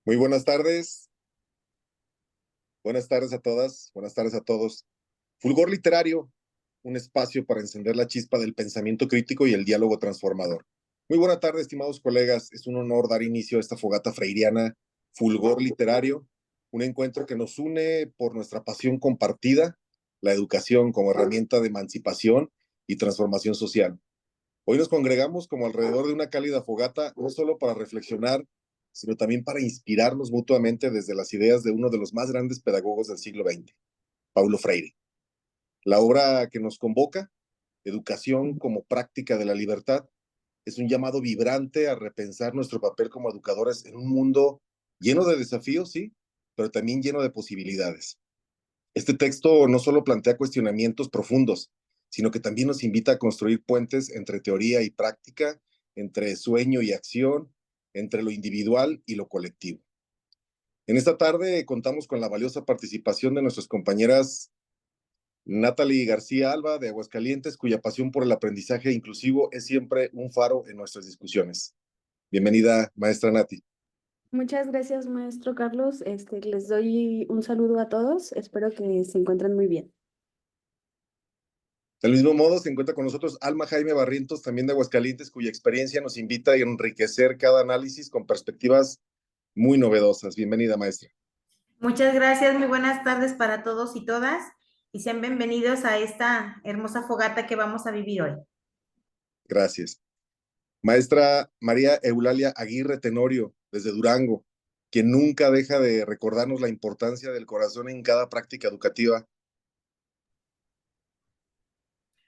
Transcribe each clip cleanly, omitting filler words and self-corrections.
Muy buenas tardes a todas, buenas tardes a todos. Fulgor Literario, un espacio para encender la chispa del pensamiento crítico y el diálogo transformador. Muy buena tarde, estimados colegas. Es un honor dar inicio a esta fogata freiriana Fulgor Literario, un encuentro que nos une por nuestra pasión compartida, la educación como herramienta de emancipación y transformación social. Hoy nos congregamos como alrededor de una cálida fogata, no solo para reflexionar, sino también para inspirarnos mutuamente desde las ideas de uno de los más grandes pedagogos del siglo XX, Paulo Freire. La obra que nos convoca, Educación como práctica de la libertad, es un llamado vibrante a repensar nuestro papel como educadores en un mundo lleno de desafíos, sí, pero también lleno de posibilidades. Este texto no solo plantea cuestionamientos profundos, sino que también nos invita a construir puentes entre teoría y práctica, entre sueño y acción, entre lo individual y lo colectivo. En esta tarde contamos con la valiosa participación de nuestras compañeras Natalie García Alba de Aguascalientes, cuya pasión por el aprendizaje inclusivo es siempre un faro en nuestras discusiones. Bienvenida, maestra Nati. Muchas gracias, maestro Carlos. Les doy un saludo a todos. Espero que se encuentren muy bien. Del mismo modo, se encuentra con nosotros Alma Jaime Barrientos, también de Aguascalientes, cuya experiencia nos invita a enriquecer cada análisis con perspectivas muy novedosas. Bienvenida, maestra. Muchas gracias, muy buenas tardes para todos y todas y sean bienvenidos a esta hermosa fogata que vamos a vivir hoy. Gracias. Maestra María Eulalia Aguirre Tenorio, desde Durango, quien nunca deja de recordarnos la importancia del corazón en cada práctica educativa.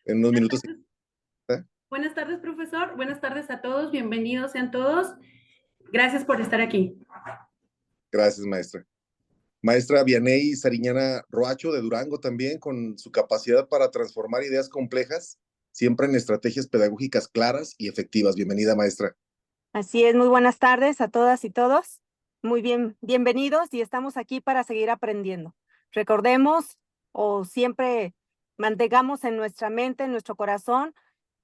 En unos minutos. Buenas tardes, profesor. Buenas tardes a todos. Bienvenidos sean todos. Gracias por estar aquí. Gracias, maestra. Maestra Vianey Sariñana Roacho, de Durango también, con su capacidad para transformar ideas complejas, siempre en estrategias pedagógicas claras y efectivas. Bienvenida, maestra. Así es, muy buenas tardes a todas y todos. Muy bien, bienvenidos y estamos aquí para seguir aprendiendo. Recordemos o siempre mantengamos en nuestra mente, en nuestro corazón,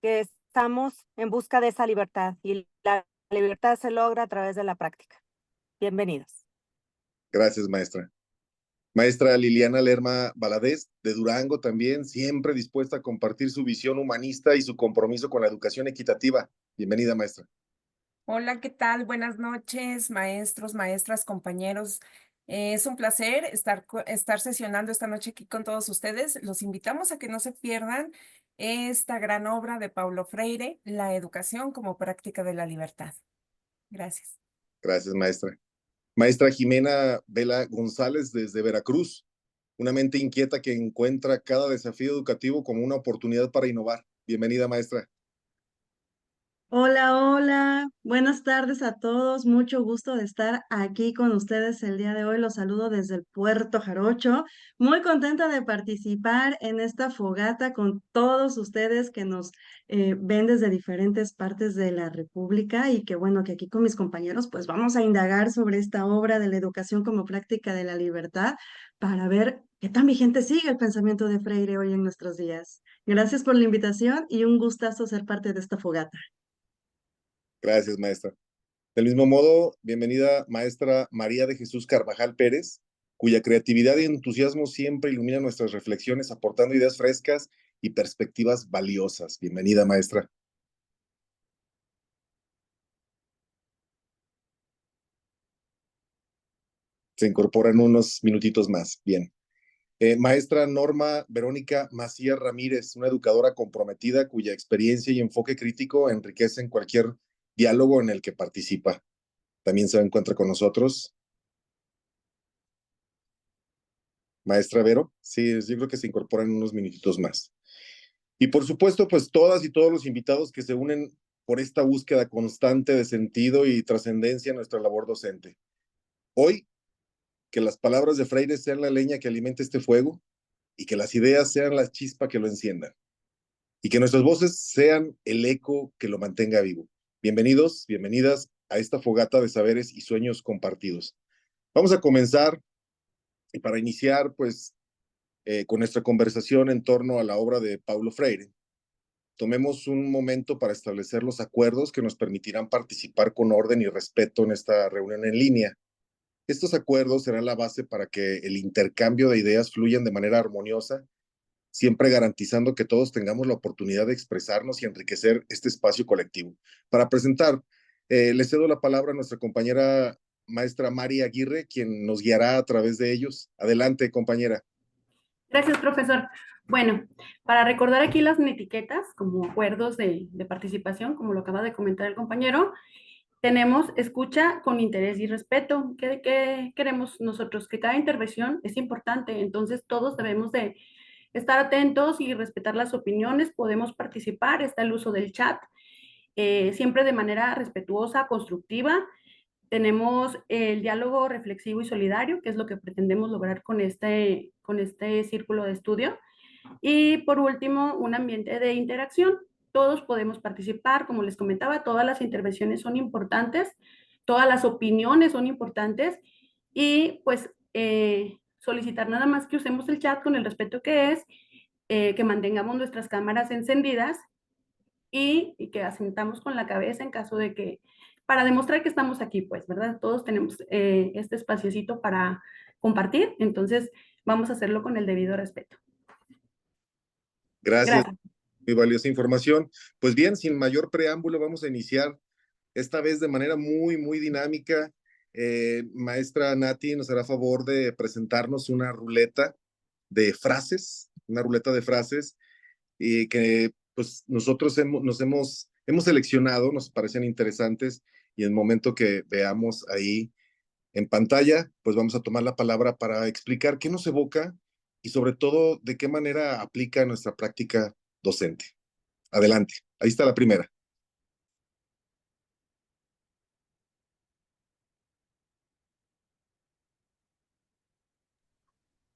que estamos en busca de esa libertad y la libertad se logra a través de la práctica. Bienvenidos. Gracias, maestra. Maestra Liliana Lerma Valadez, de Durango también, siempre dispuesta a compartir su visión humanista y su compromiso con la educación equitativa. Bienvenida, maestra. Hola, ¿qué tal? Buenas noches, maestros, maestras, compañeros. Es un placer estar sesionando esta noche aquí con todos ustedes. Los invitamos a que no se pierdan esta gran obra de Paulo Freire, La educación como práctica de la libertad. Gracias. Gracias, maestra. Maestra Jimena Vela González, desde Veracruz, una mente inquieta que encuentra cada desafío educativo como una oportunidad para innovar. Bienvenida, maestra. Hola, hola, buenas tardes a todos, mucho gusto de estar aquí con ustedes el día de hoy. Los saludo desde el Puerto Jarocho, muy contenta de participar en esta fogata con todos ustedes que nos ven desde diferentes partes de la República y que bueno, que aquí con mis compañeros pues vamos a indagar sobre esta obra de la educación como práctica de la libertad para ver qué tan vigente sigue el pensamiento de Freire hoy en nuestros días. Gracias por la invitación y un gustazo ser parte de esta fogata. Gracias, maestra. Del mismo modo, bienvenida, maestra María de Jesús Carvajal Pérez, cuya creatividad y entusiasmo siempre ilumina nuestras reflexiones, aportando ideas frescas y perspectivas valiosas. Bienvenida, maestra. Se incorporan unos minutitos más. Bien. Maestra Norma Verónica Macías Ramírez, una educadora comprometida cuya experiencia y enfoque crítico enriquecen cualquier diálogo en el que participa. También se encuentra con nosotros. Maestra Vero, sí, yo creo que se incorporan unos minutitos más. Y por supuesto, pues todas y todos los invitados que se unen por esta búsqueda constante de sentido y trascendencia en nuestra labor docente. Hoy, que las palabras de Freire sean la leña que alimente este fuego y que las ideas sean la chispa que lo enciendan y que nuestras voces sean el eco que lo mantenga vivo. Bienvenidos, bienvenidas a esta fogata de saberes y sueños compartidos. Vamos a comenzar y para iniciar, pues, con nuestra conversación en torno a la obra de Paulo Freire. Tomemos un momento para establecer los acuerdos que nos permitirán participar con orden y respeto en esta reunión en línea. Estos acuerdos serán la base para que el intercambio de ideas fluyan de manera armoniosa, siempre garantizando que todos tengamos la oportunidad de expresarnos y enriquecer este espacio colectivo. Para presentar, le cedo la palabra a nuestra compañera maestra Mari Aguirre, quien nos guiará a través de ellos. Adelante, compañera. Gracias, profesor. Bueno, para recordar aquí las etiquetas como acuerdos de participación, como lo acaba de comentar el compañero, tenemos escucha con interés y respeto. ¿Qué queremos nosotros? Que cada intervención es importante, entonces todos debemos de estar atentos y respetar las opiniones, podemos participar, está el uso del chat, siempre de manera respetuosa, constructiva. Tenemos el diálogo reflexivo y solidario, que es lo que pretendemos lograr con este círculo de estudio. Y por último, un ambiente de interacción. Todos podemos participar, como les comentaba, todas las intervenciones son importantes, todas las opiniones son importantes y pues solicitar nada más que usemos el chat con el respeto que es, que mantengamos nuestras cámaras encendidas y que asentamos con la cabeza en caso de que, para demostrar que estamos aquí, pues, ¿verdad? Todos tenemos este espaciocito para compartir, entonces vamos a hacerlo con el debido respeto. Gracias. Gracias. Muy valiosa información. Pues bien, sin mayor preámbulo, vamos a iniciar esta vez de manera muy dinámica. Maestra Nati nos hará favor de presentarnos una ruleta de frases, y que pues nosotros hemos seleccionado, nos parecen interesantes, y en el momento que veamos ahí en pantalla, pues vamos a tomar la palabra para explicar qué nos evoca y sobre todo de qué manera aplica en nuestra práctica docente. Adelante, ahí está la primera.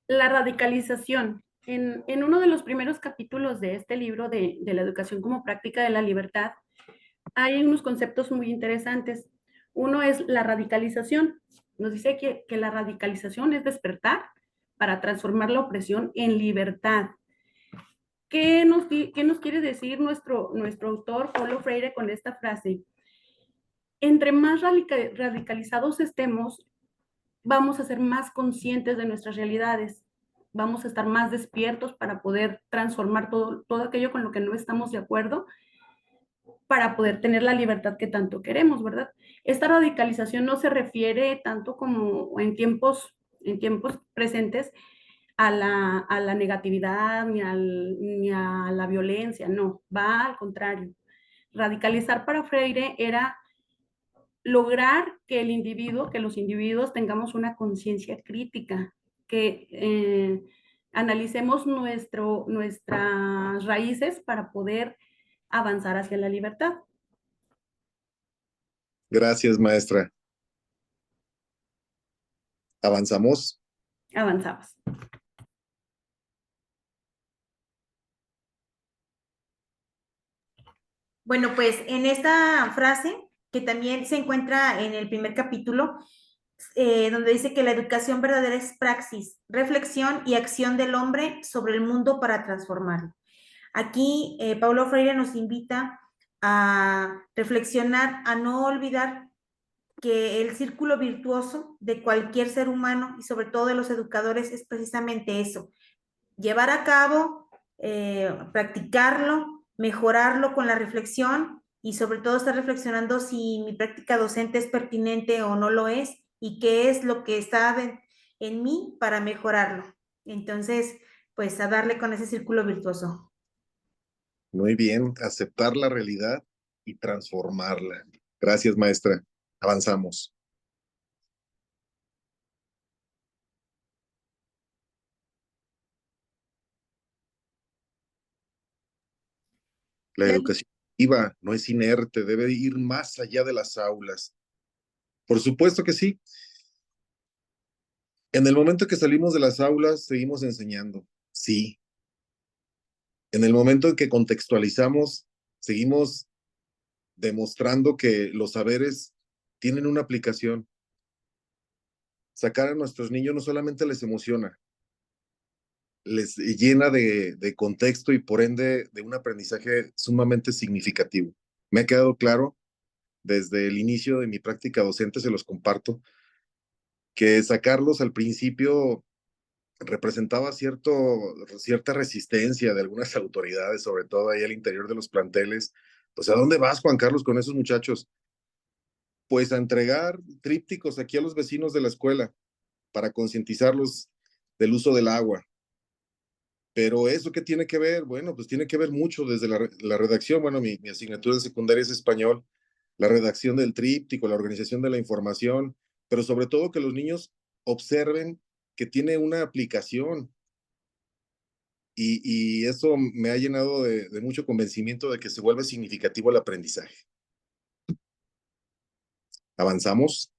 La radicalización. En uno de los primeros capítulos de este libro de la educación como práctica de la libertad, hay unos conceptos muy interesantes. Uno es la radicalización. Nos dice que la radicalización es despertar para transformar la opresión en libertad. ¿Qué nos quiere decir nuestro autor, Paulo Freire, con esta frase? Entre más radicalizados estemos, vamos a ser más conscientes de nuestras realidades, vamos a estar más despiertos para poder transformar todo aquello con lo que no estamos de acuerdo, para poder tener la libertad que tanto queremos, ¿verdad? Esta radicalización no se refiere tanto como en tiempos presentes a la negatividad ni a la violencia, no, va al contrario. Radicalizar para Freire era lograr que los individuos tengamos una conciencia crítica, que analicemos nuestras raíces para poder avanzar hacia la libertad. Gracias, maestra. ¿Avanzamos? Avanzamos. Bueno, pues en esta frase, que también se encuentra en el primer capítulo, donde dice que la educación verdadera es praxis, reflexión y acción del hombre sobre el mundo para transformarlo. Aquí Paulo Freire nos invita a reflexionar, a no olvidar que el círculo virtuoso de cualquier ser humano y sobre todo de los educadores es precisamente eso, llevar a cabo, practicarlo, mejorarlo con la reflexión y sobre todo estar reflexionando si mi práctica docente es pertinente o no lo es y qué es lo que está en mí para mejorarlo. Entonces, pues a darle con ese círculo virtuoso. Muy bien, aceptar la realidad y transformarla. Gracias, maestra. Avanzamos. La educación activa no es inerte, debe ir más allá de las aulas. Por supuesto que sí. En el momento que salimos de las aulas, seguimos enseñando. Sí. En el momento en que contextualizamos, seguimos demostrando que los saberes tienen una aplicación. Sacar a nuestros niños no solamente les emociona, les llena de contexto y por ende de un aprendizaje sumamente significativo. Me ha quedado claro desde el inicio de mi práctica docente, se los comparto, que sacarlos al principio representaba cierta resistencia de algunas autoridades, sobre todo ahí al interior de los planteles. Pues, ¿a dónde vas, Juan Carlos, con esos muchachos? Pues a entregar trípticos aquí a los vecinos de la escuela para concientizarlos del uso del agua. Pero ¿eso qué tiene que ver? Bueno, pues tiene que ver mucho desde la redacción. Bueno, mi asignatura en secundaria es español, la redacción del tríptico, la organización de la información, pero sobre todo que los niños observen que tiene una aplicación. Y eso me ha llenado de mucho convencimiento de que se vuelve significativo el aprendizaje. ¿Avanzamos?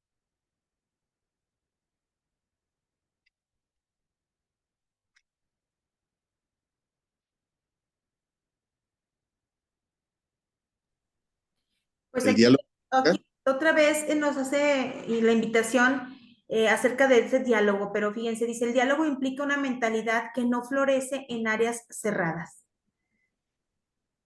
Pues El diálogo. aquí otra vez nos hace la invitación acerca de ese diálogo, pero fíjense, dice, el diálogo implica una mentalidad que no florece en áreas cerradas.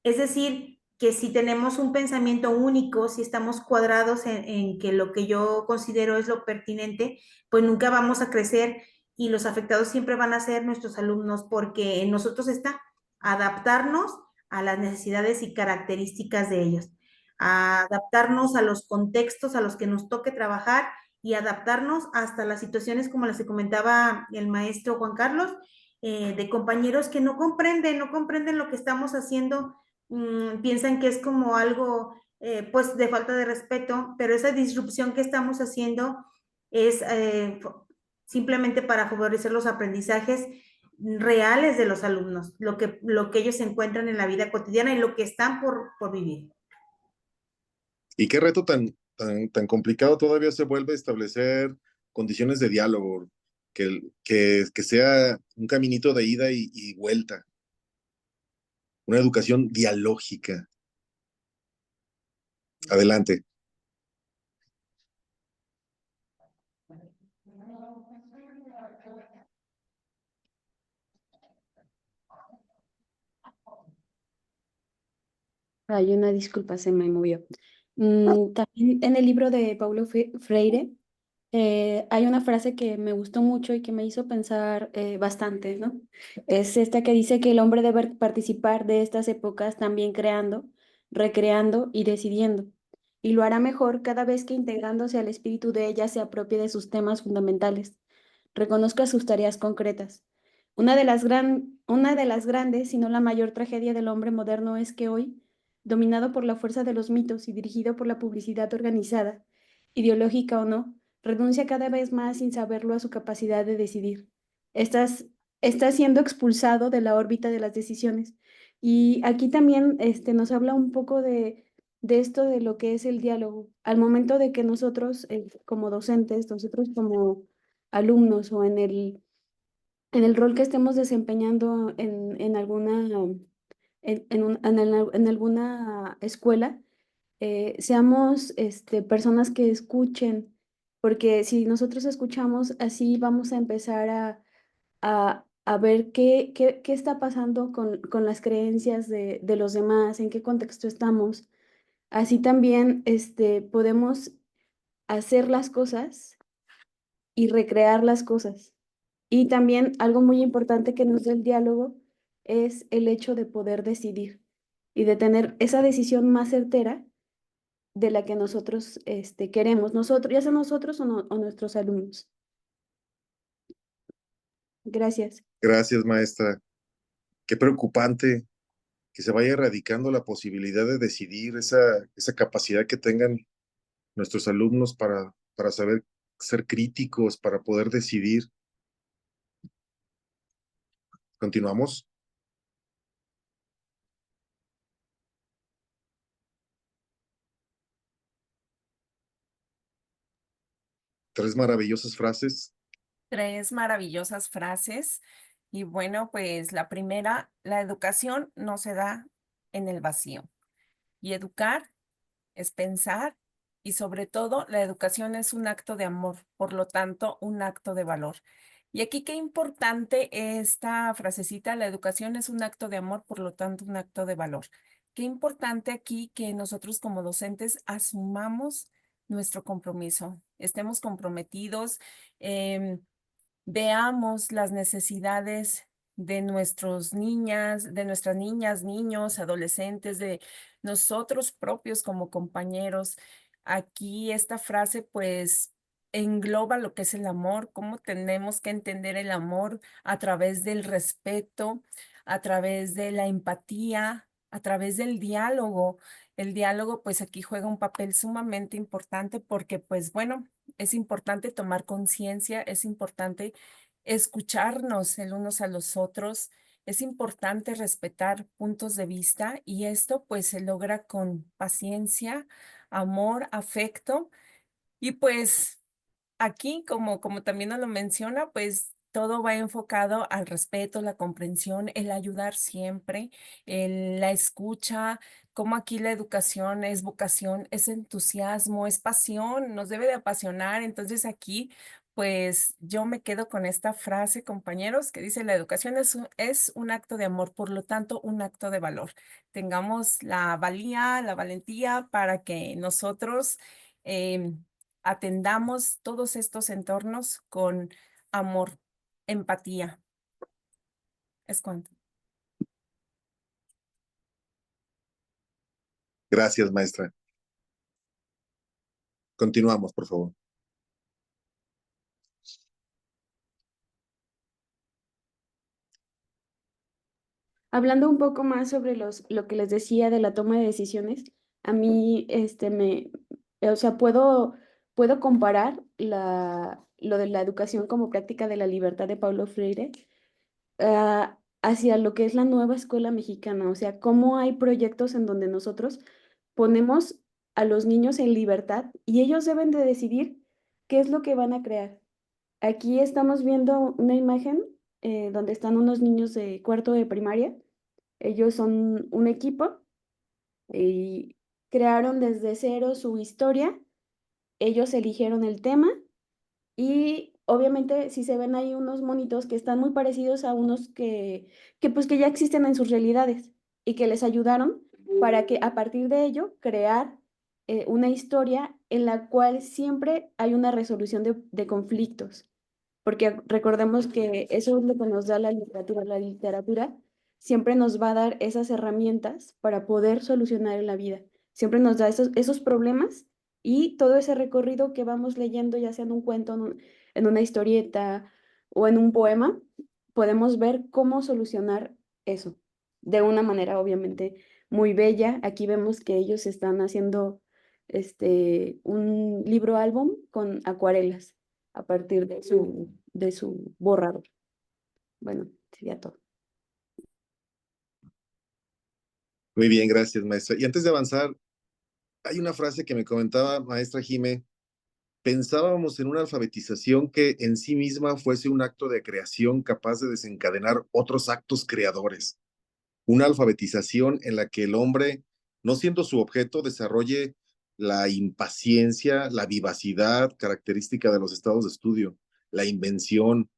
Es decir, que si tenemos un pensamiento único, si estamos cuadrados en que lo que yo considero es lo pertinente, pues nunca vamos a crecer y los afectados siempre van a ser nuestros alumnos porque en nosotros está adaptarnos a las necesidades y características de ellos, a adaptarnos a los contextos a los que nos toque trabajar y adaptarnos hasta las situaciones como las que comentaba el maestro Juan Carlos, de compañeros que no comprenden lo que estamos haciendo, piensan que es como algo pues de falta de respeto, pero esa disrupción que estamos haciendo es simplemente para favorecer los aprendizajes reales de los alumnos, lo que ellos encuentran en la vida cotidiana y lo que están por vivir. ¿Y qué reto tan complicado todavía se vuelve establecer condiciones de diálogo, que sea un caminito de ida y vuelta, una educación dialógica? Adelante. Hay una disculpa, se me movió. También en el libro de Paulo Freire hay una frase que me gustó mucho y que me hizo pensar bastante, ¿no? Es esta que dice que el hombre debe participar de estas épocas también creando, recreando y decidiendo. Y lo hará mejor cada vez que integrándose al espíritu de ellas se apropie de sus temas fundamentales, reconozca sus tareas concretas. Una de las grandes, si no la mayor tragedia del hombre moderno es que hoy, dominado por la fuerza de los mitos y dirigido por la publicidad organizada, ideológica o no, renuncia cada vez más sin saberlo a su capacidad de decidir. Está siendo expulsado de la órbita de las decisiones. Y aquí también nos habla un poco de esto de lo que es el diálogo. Al momento de que nosotros, como docentes, nosotros como alumnos o en el rol que estemos desempeñando en alguna, en alguna escuela, seamos personas que escuchen, porque si nosotros escuchamos, así vamos a empezar a ver qué está pasando con las creencias de los demás, en qué contexto estamos. Así también podemos hacer las cosas y recrear las cosas. Y también algo muy importante que nos da el diálogo es el hecho de poder decidir y de tener esa decisión más certera de la que nosotros queremos, nosotros, ya sea nosotros o nuestros alumnos. Gracias. Gracias, maestra. Qué preocupante que se vaya erradicando la posibilidad de decidir, esa capacidad que tengan nuestros alumnos para saber ser críticos, para poder decidir. Continuamos. Tres maravillosas frases. Tres maravillosas frases. Y bueno, pues la primera, la educación no se da en el vacío. Y educar es pensar y sobre todo la educación es un acto de amor, por lo tanto, un acto de valor. Y aquí qué importante esta frasecita, la educación es un acto de amor, por lo tanto, un acto de valor. Qué importante aquí que nosotros como docentes asumamos nuestro compromiso, estemos comprometidos, veamos las necesidades de nuestras niñas, niños, adolescentes, de nosotros propios como compañeros. Aquí esta frase pues engloba lo que es el amor, cómo tenemos que entender el amor a través del respeto, a través de la empatía, a través del diálogo. El diálogo pues aquí juega un papel sumamente importante porque pues bueno, es importante tomar conciencia, es importante escucharnos el unos a los otros, es importante respetar puntos de vista y esto pues se logra con paciencia, amor, afecto y pues aquí, como también nos lo menciona, pues todo va enfocado al respeto, la comprensión, el ayudar siempre, la escucha, como aquí la educación es vocación, es entusiasmo, es pasión, nos debe de apasionar. Entonces aquí, pues yo me quedo con esta frase, compañeros, que dice, la educación es un acto de amor, por lo tanto, un acto de valor. Tengamos la valía, la valentía para que nosotros em, atendamos todos estos entornos con amor, empatía. Es cuanto. Gracias, maestra. Continuamos, por favor. Hablando un poco más sobre lo que les decía de la toma de decisiones, a mí, o sea, puedo comparar lo de la educación como práctica de la libertad de Paulo Freire, hacia lo que es la nueva escuela mexicana, o sea, cómo hay proyectos en donde nosotros ponemos a los niños en libertad y ellos deben de decidir qué es lo que van a crear. Aquí estamos viendo una imagen donde están unos niños de cuarto de primaria. Ellos son un equipo y crearon desde cero su historia. Ellos eligieron el tema y obviamente si se ven ahí unos monitos que están muy parecidos a unos que ya existen en sus realidades y que les ayudaron para que a partir de ello crear una historia en la cual siempre hay una resolución de conflictos, porque recordemos que eso es lo que nos da la literatura. La literatura siempre nos va a dar esas herramientas para poder solucionar en la vida. Siempre nos da esos problemas y todo ese recorrido que vamos leyendo, ya sea en un cuento, en una historieta o en un poema, podemos ver cómo solucionar eso de una manera obviamente muy bella. Aquí vemos que ellos están haciendo un libro álbum con acuarelas a partir de su borrador. Bueno, sería todo. Muy bien, gracias, maestra. Y antes de avanzar, hay una frase que me comentaba maestra Jime. Pensábamos en una alfabetización que en sí misma fuese un acto de creación capaz de desencadenar otros actos creadores. Una alfabetización en la que el hombre, no siendo su objeto, desarrolle la impaciencia, la vivacidad característica de los estados de estudio, la invención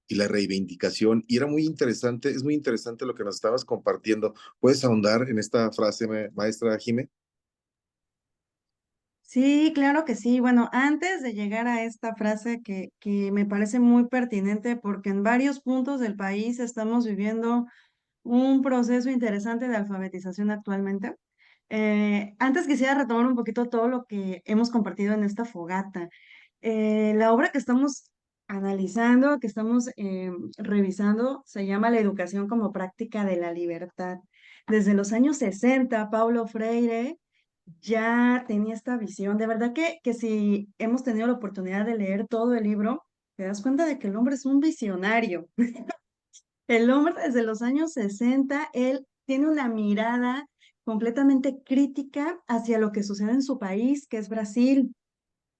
y la reivindicación. Y era muy interesante, es muy interesante lo que nos estabas compartiendo. ¿Puedes ahondar en esta frase, maestra Jime? Sí, claro que sí. Bueno, antes de llegar a esta frase que me parece muy pertinente porque en varios puntos del país estamos viviendo un proceso interesante de alfabetización actualmente. Antes quisiera retomar un poquito todo lo que hemos compartido en esta fogata. La obra que estamos analizando, que estamos revisando, se llama La educación como práctica de la libertad. Desde los años 60, Paulo Freire ya tenía esta visión. De verdad que si hemos tenido la oportunidad de leer todo el libro, te das cuenta de que el hombre es un visionario. El hombre desde los años 60, él tiene una mirada completamente crítica hacia lo que sucede en su país, que es Brasil,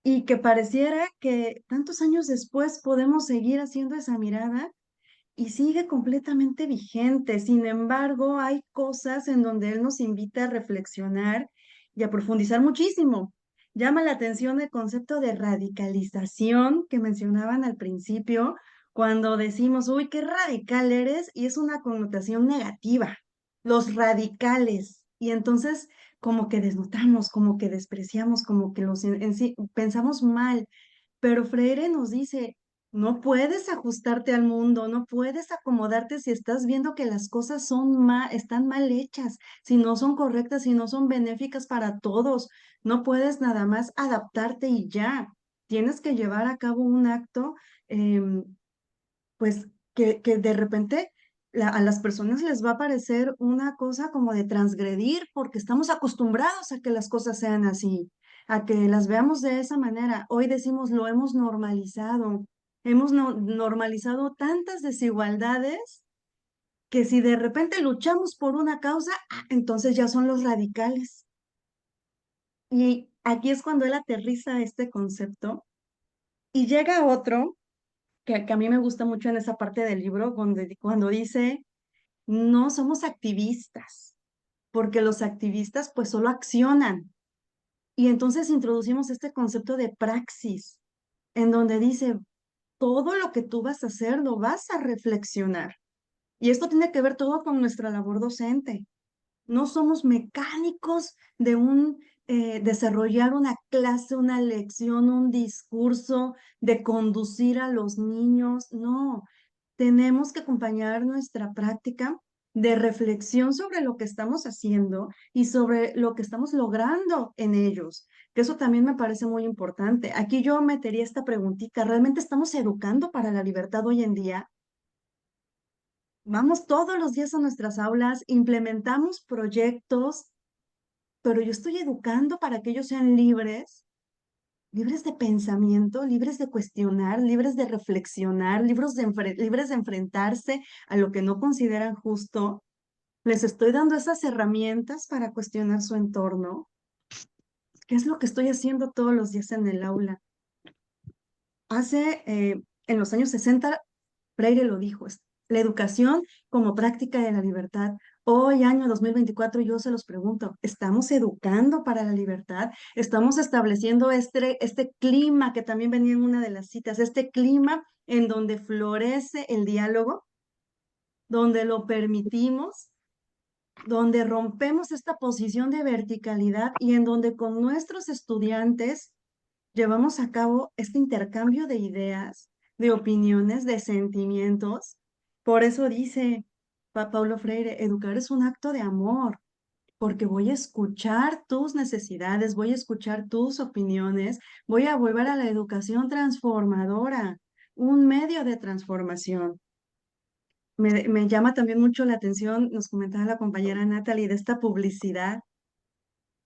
y que pareciera que tantos años después podemos seguir haciendo esa mirada y sigue completamente vigente. Sin embargo, hay cosas en donde él nos invita a reflexionar y a profundizar muchísimo. Llama la atención el concepto de radicalización que mencionaban al principio, cuando decimos, uy, qué radical eres, y es una connotación negativa, los radicales. Y entonces como que desnotamos, como que despreciamos, como que los en sí pensamos mal. Pero Freire nos dice, no puedes ajustarte al mundo, no puedes acomodarte si estás viendo que las cosas están mal hechas, si no son correctas, si no son benéficas para todos. No puedes nada más adaptarte y ya. Tienes que llevar a cabo un acto, em, pues que de repente a las personas les va a parecer una cosa como de transgredir porque estamos acostumbrados a que las cosas sean así, a que las veamos de esa manera. Hoy decimos lo hemos normalizado, hemos normalizado tantas desigualdades que si de repente luchamos por una causa, entonces ya son los radicales. Y aquí es cuando él aterriza este concepto y llega otro que a mí me gusta mucho en esa parte del libro, cuando dice, no somos activistas, porque los activistas pues solo accionan. Y entonces introducimos este concepto de praxis, en donde dice, todo lo que tú vas a hacer lo vas a reflexionar. Y esto tiene que ver todo con nuestra labor docente. No somos mecánicos de desarrollar una clase, una lección, un discurso, de conducir a los niños. No, tenemos que acompañar nuestra práctica de reflexión sobre lo que estamos haciendo y sobre lo que estamos logrando en ellos, que eso también me parece muy importante. Aquí yo metería esta preguntita, ¿realmente estamos educando para la libertad hoy en día? Vamos todos los días a nuestras aulas, implementamos proyectos, pero yo estoy educando para que ellos sean libres, libres de pensamiento, libres de cuestionar, libres de reflexionar, libres de enfrentarse a lo que no consideran justo. Les estoy dando esas herramientas para cuestionar su entorno. ¿Qué es lo que estoy haciendo todos los días en el aula? En los años 60, Freire lo dijo, la educación como práctica de la libertad. Hoy, año 2024, yo se los pregunto, ¿estamos educando para la libertad? ¿Estamos estableciendo este clima que también venía en una de las citas, este clima en donde florece el diálogo, donde lo permitimos, donde rompemos esta posición de verticalidad y en donde con nuestros estudiantes llevamos a cabo este intercambio de ideas, de opiniones, de sentimientos? Por eso dice Paulo Freire, educar es un acto de amor, porque voy a escuchar tus necesidades, voy a escuchar tus opiniones, voy a volver a la educación transformadora, un medio de transformación. Me llama también mucho la atención, nos comentaba la compañera Natalie, de esta publicidad,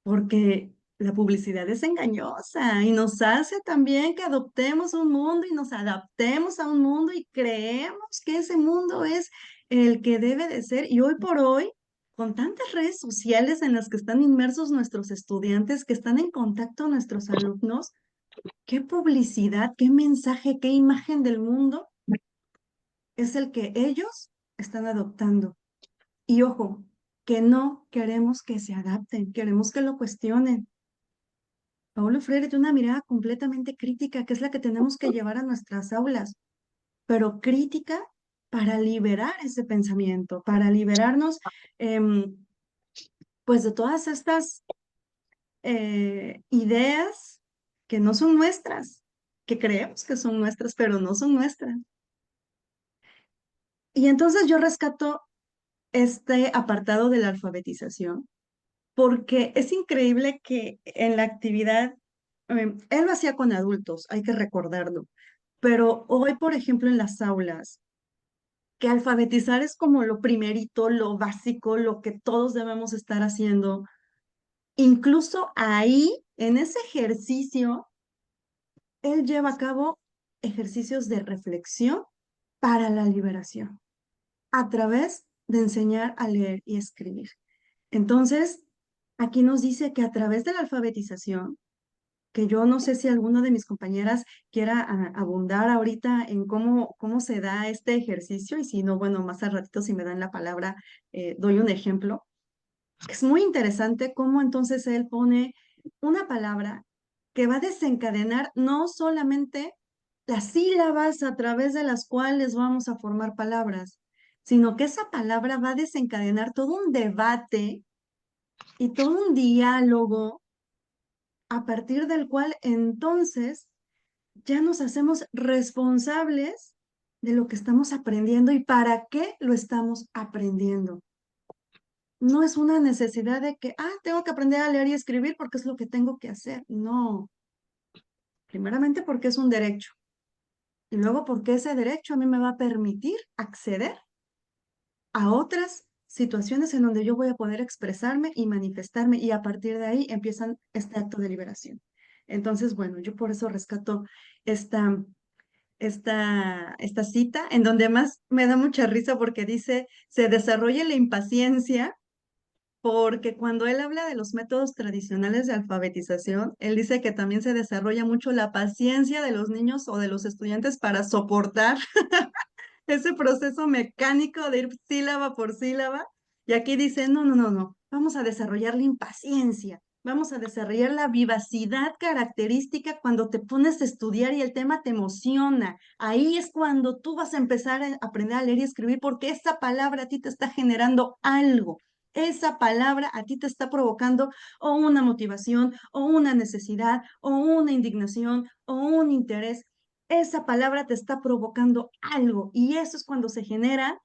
porque la publicidad es engañosa y nos hace también que adoptemos un mundo y nos adaptemos a un mundo y creemos que ese mundo es el que debe de ser. Y hoy por hoy, con tantas redes sociales en las que están inmersos nuestros estudiantes, que están en contacto nuestros alumnos, ¿qué publicidad, qué mensaje, qué imagen del mundo es el que ellos están adoptando? Y ojo, que no queremos que se adapten, queremos que lo cuestionen. Paulo Freire tiene una mirada completamente crítica, que es la que tenemos que llevar a nuestras aulas, pero crítica para liberar ese pensamiento, para liberarnos pues de todas estas ideas que no son nuestras, que creemos que son nuestras, pero no son nuestras. Y entonces yo rescato este apartado de la alfabetización, porque es increíble que en la actividad, él lo hacía con adultos, hay que recordarlo, pero hoy, por ejemplo, en las aulas, que alfabetizar es como lo primerito, lo básico, lo que todos debemos estar haciendo, incluso ahí, en ese ejercicio, él lleva a cabo ejercicios de reflexión para la liberación, a través de enseñar a leer y escribir. Entonces, aquí nos dice que a través de la alfabetización, que yo no sé si alguno de mis compañeras quiera abundar ahorita en cómo se da este ejercicio, y si no, bueno, más al ratito si me dan la palabra, doy un ejemplo. Es muy interesante cómo entonces él pone una palabra que va a desencadenar no solamente las sílabas a través de las cuales vamos a formar palabras, sino que esa palabra va a desencadenar todo un debate y todo un diálogo a partir del cual entonces ya nos hacemos responsables de lo que estamos aprendiendo y para qué lo estamos aprendiendo. No es una necesidad de que, tengo que aprender a leer y escribir porque es lo que tengo que hacer. No, primeramente porque es un derecho y luego porque ese derecho a mí me va a permitir acceder a otras situaciones en donde yo voy a poder expresarme y manifestarme y a partir de ahí empiezan este acto de liberación. Entonces, bueno, yo por eso rescato esta, esta cita en donde más me da mucha risa porque dice, se desarrolla la impaciencia porque cuando él habla de los métodos tradicionales de alfabetización, él dice que también se desarrolla mucho la paciencia de los niños o de los estudiantes para soportar ese proceso mecánico de ir sílaba por sílaba. Y aquí dice, no, no, no, no, vamos a desarrollar la impaciencia, vamos a desarrollar la vivacidad característica cuando te pones a estudiar y el tema te emociona. Ahí es cuando tú vas a empezar a aprender a leer y escribir porque esa palabra a ti te está generando algo. Esa palabra a ti te está provocando o una motivación, o una necesidad, o una indignación, o un interés. Esa palabra te está provocando algo y eso es cuando se generan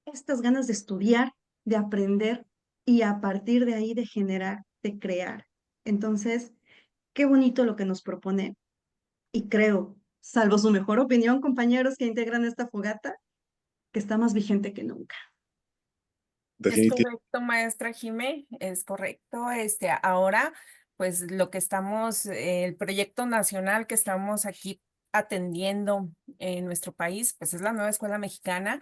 estas ganas de estudiar, de aprender y a partir de ahí de generar, de crear. Entonces, qué bonito lo que nos propone y creo, salvo su mejor opinión, compañeros que integran esta fogata, que está más vigente que nunca. Es Definitivamente. correcto, maestra Jimé, es correcto. Ahora, pues lo que estamos, el proyecto nacional que estamos aquí atendiendo en nuestro país, pues es la nueva escuela mexicana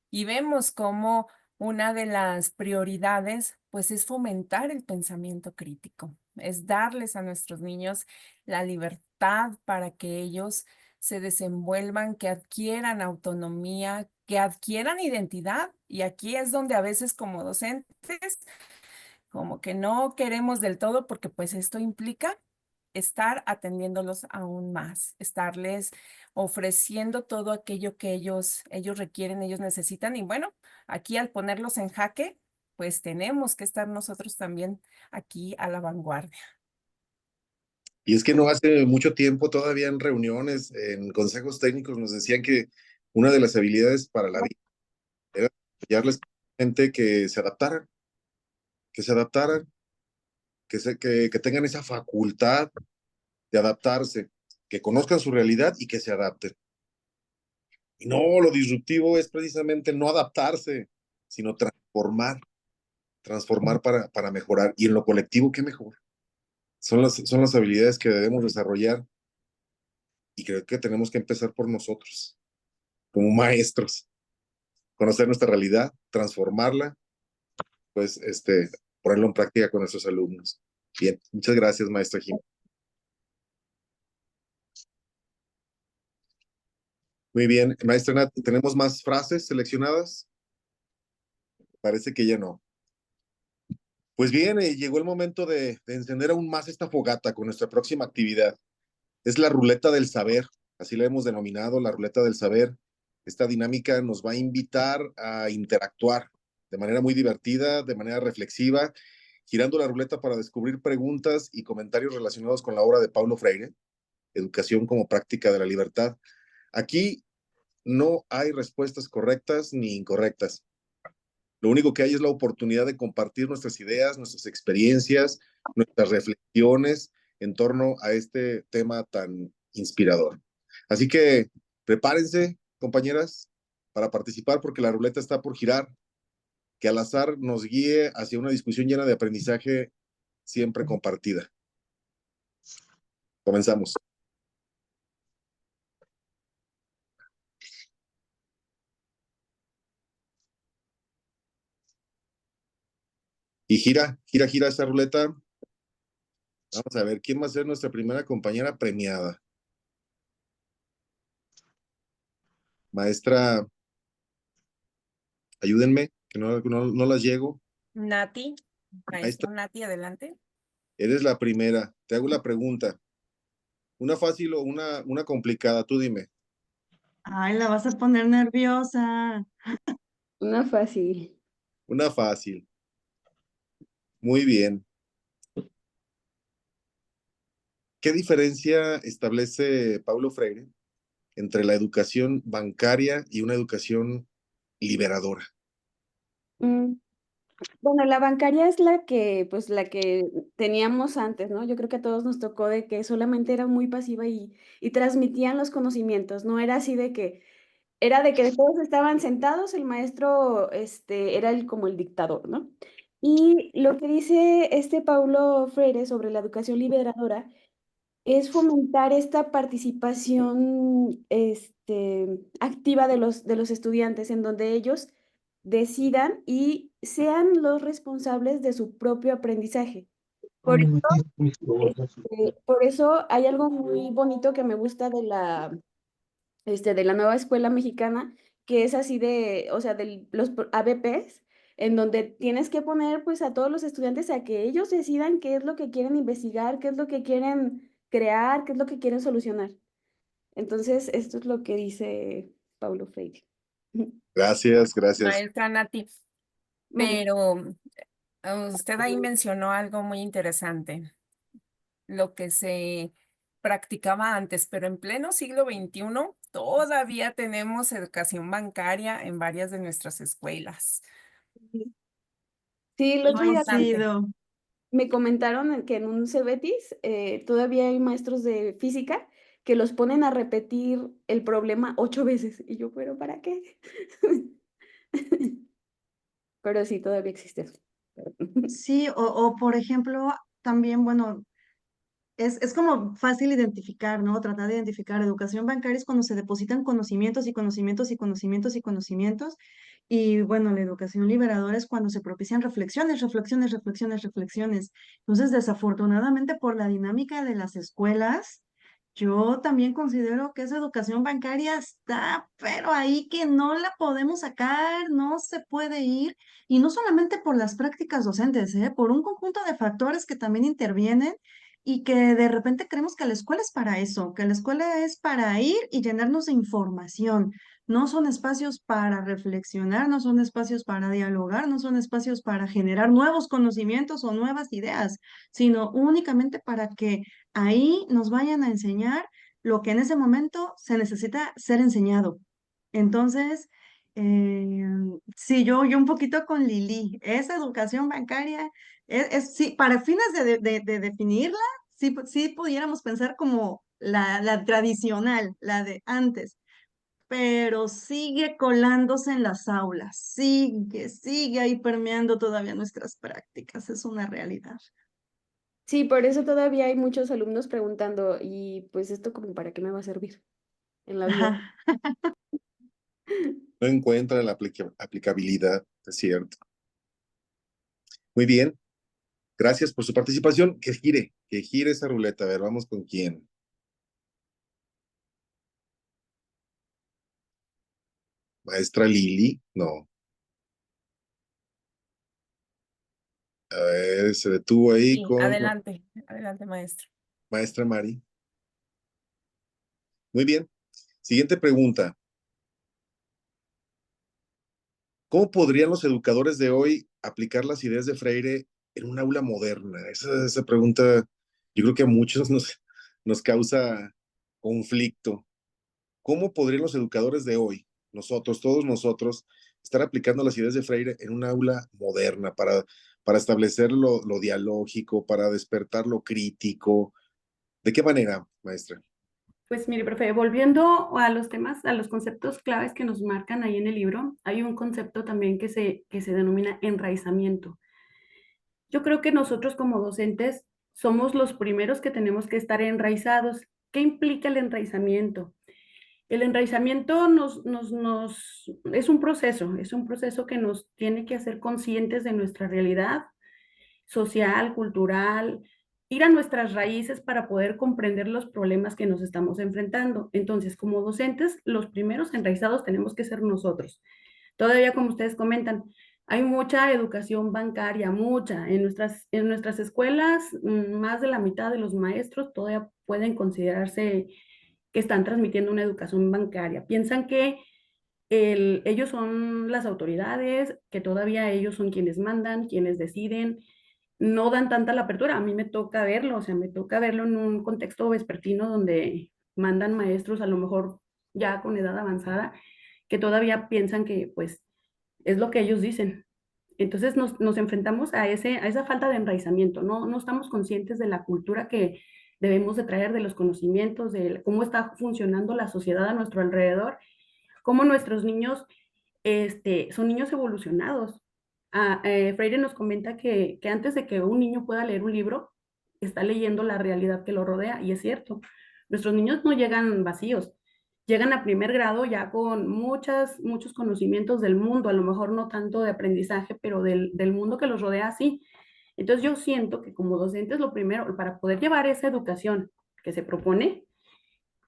y vemos como una de las prioridades, pues es fomentar el pensamiento crítico, es darles a nuestros niños la libertad para que ellos se desenvuelvan, que adquieran autonomía, que adquieran identidad. Y aquí es donde a veces como docentes, como que no queremos del todo, porque pues esto implica estar atendiéndolos aún más, estarles ofreciendo todo aquello que ellos requieren, ellos necesitan. Y bueno, aquí al ponerlos en jaque, pues tenemos que estar nosotros también aquí a la vanguardia. Y es que no hace mucho tiempo, todavía en reuniones, en consejos técnicos, nos decían que una de las habilidades para la vida era apoyarles a gente que se adaptaran, que tengan esa facultad de adaptarse, que conozcan su realidad y que se adapten. Y no, lo disruptivo es precisamente no adaptarse, sino transformar para mejorar. Y en lo colectivo, ¿qué mejor? Son las habilidades que debemos desarrollar y creo que tenemos que empezar por nosotros, como maestros, conocer nuestra realidad, transformarla, pues, ponerlo en práctica con nuestros alumnos. Bien, muchas gracias, maestra Jim. Muy bien, maestra Nat, ¿tenemos más frases seleccionadas? Parece que ya no. Pues bien, llegó el momento de encender aún más esta fogata con nuestra próxima actividad. Es la ruleta del saber, así la hemos denominado, la ruleta del saber. Esta dinámica nos va a invitar a interactuar de manera muy divertida, de manera reflexiva, girando la ruleta para descubrir preguntas y comentarios relacionados con la obra de Paulo Freire, Educación como práctica de la libertad. Aquí no hay respuestas correctas ni incorrectas. Lo único que hay es la oportunidad de compartir nuestras ideas, nuestras experiencias, nuestras reflexiones en torno a este tema tan inspirador. Así que prepárense, compañeras, para participar porque la ruleta está por girar, que al azar nos guíe hacia una discusión llena de aprendizaje siempre compartida. Comenzamos. Y gira esa ruleta. Vamos a ver quién va a ser nuestra primera compañera premiada. Maestra, ayúdenme, que no las llego. Nati, Maestra, maestro Nati, adelante. eres la primera. Te hago la pregunta. ¿Una fácil o una complicada? Tú dime. Ay, la vas a poner nerviosa. Una fácil. Una fácil. Muy bien. ¿Qué diferencia establece Paulo Freire entre la educación bancaria y una educación liberadora? Mm, Bueno, la bancaria es pues, la que teníamos antes, ¿no? Yo creo que a todos nos tocó de que solamente era muy pasiva y transmitían los conocimientos, no era así era de que todos estaban sentados, el maestro, era como el dictador, ¿no? Y lo que dice Paulo Freire sobre la educación liberadora es fomentar esta participación, activa de los estudiantes, en donde ellos decidan y sean los responsables de su propio aprendizaje. Por eso, por eso hay algo muy bonito que me gusta de la nueva escuela mexicana, que es así o sea, de los ABPs, en donde tienes que poner pues a todos los estudiantes a que ellos decidan qué es lo que quieren investigar, qué es lo que quieren crear, qué es lo que quieren solucionar. Entonces, esto es lo que dice Paulo Freire. Gracias, gracias. Maestra Nati, Mande. pero usted ahí mencionó algo muy interesante, lo que se practicaba antes, pero en pleno siglo XXI todavía tenemos educación bancaria en varias de nuestras escuelas. Sí, el otro día Importante. Coincido. me comentaron que en un Cebetis todavía hay maestros de física que los ponen a repetir el problema 8 veces. Y yo, ¿pero para qué? Pero sí, todavía existe eso. Sí, o por ejemplo, también, bueno, es como fácil identificar, ¿no? Tratar de identificar. Educación bancaria es cuando se depositan conocimientos y conocimientos y conocimientos y conocimientos. Y bueno, la educación liberadora es cuando se propician reflexiones, reflexiones, reflexiones, reflexiones. Entonces, desafortunadamente, por la dinámica de las escuelas, yo también considero que esa educación bancaria está, pero ahí que no la podemos sacar, no se puede ir. Y no solamente por las prácticas docentes, ¿eh? Por un conjunto de factores que también intervienen y que de repente creemos que la escuela es para eso, que la escuela es para ir y llenarnos de información. No son espacios para reflexionar, no son espacios para dialogar, no son espacios para generar nuevos conocimientos o nuevas ideas, sino únicamente para que ahí nos vayan a enseñar lo que en ese momento se necesita ser enseñado. Entonces, eh, sí, yo un poquito con Lili, esa educación bancaria sí, para fines de definirla, sí, sí pudiéramos pensar como la tradicional, la de antes, pero sigue colándose en las aulas, sigue ahí permeando todavía nuestras prácticas, es una realidad. Sí, por eso todavía hay muchos alumnos preguntando, y pues esto como para qué me va a servir en la vida. Ajá. No encuentra la aplicabilidad, es cierto. Muy bien, gracias por su participación. Que gire esa ruleta. A ver, vamos con quién. Maestra Lili, no. A ver, se detuvo ahí Sí, con adelante, adelante, maestro. maestra Mari. Muy bien. Siguiente pregunta. ¿Cómo podrían los educadores de hoy aplicar las ideas de Freire en un aula moderna? Esa pregunta yo creo que a muchos nos causa conflicto. ¿Cómo podrían los educadores de hoy, nosotros, todos nosotros, estar aplicando las ideas de Freire en un aula moderna para establecer lo dialógico, para despertar lo crítico? ¿De qué manera, maestra? Pues mire, profe, volviendo a los temas, a los conceptos claves que nos marcan ahí en el libro, hay un concepto también que se denomina enraizamiento. Yo creo que nosotros como docentes somos los primeros que tenemos que estar enraizados. ¿Qué implica el enraizamiento? El enraizamiento es un proceso que nos tiene que hacer conscientes de nuestra realidad social, cultural, ir a nuestras raíces para poder comprender los problemas que nos estamos enfrentando. Entonces, como docentes, los primeros enraizados tenemos que ser nosotros. Todavía, como ustedes comentan, hay mucha educación bancaria, mucha. En nuestras escuelas, más de la mitad de los maestros todavía pueden considerarse que están transmitiendo una educación bancaria. Piensan que ellos son las autoridades, que todavía ellos son quienes mandan, quienes deciden, no dan tanta la apertura. A mí me toca verlo, o sea, me toca verlo en un contexto vespertino donde mandan maestros a lo mejor ya con edad avanzada que todavía piensan que pues es lo que ellos dicen. Entonces nos enfrentamos a esa falta de enraizamiento, no estamos conscientes de la cultura que debemos de traer, de los conocimientos, de cómo está funcionando la sociedad a nuestro alrededor, cómo nuestros niños son niños evolucionados. Freire nos comenta que antes de que un niño pueda leer un libro, está leyendo la realidad que lo rodea, y es cierto. Nuestros niños no llegan vacíos, llegan a primer grado ya con muchos conocimientos del mundo, a lo mejor no tanto de aprendizaje, pero del mundo que los rodea, sí. Entonces yo siento que como docentes lo primero, para poder llevar esa educación que se propone,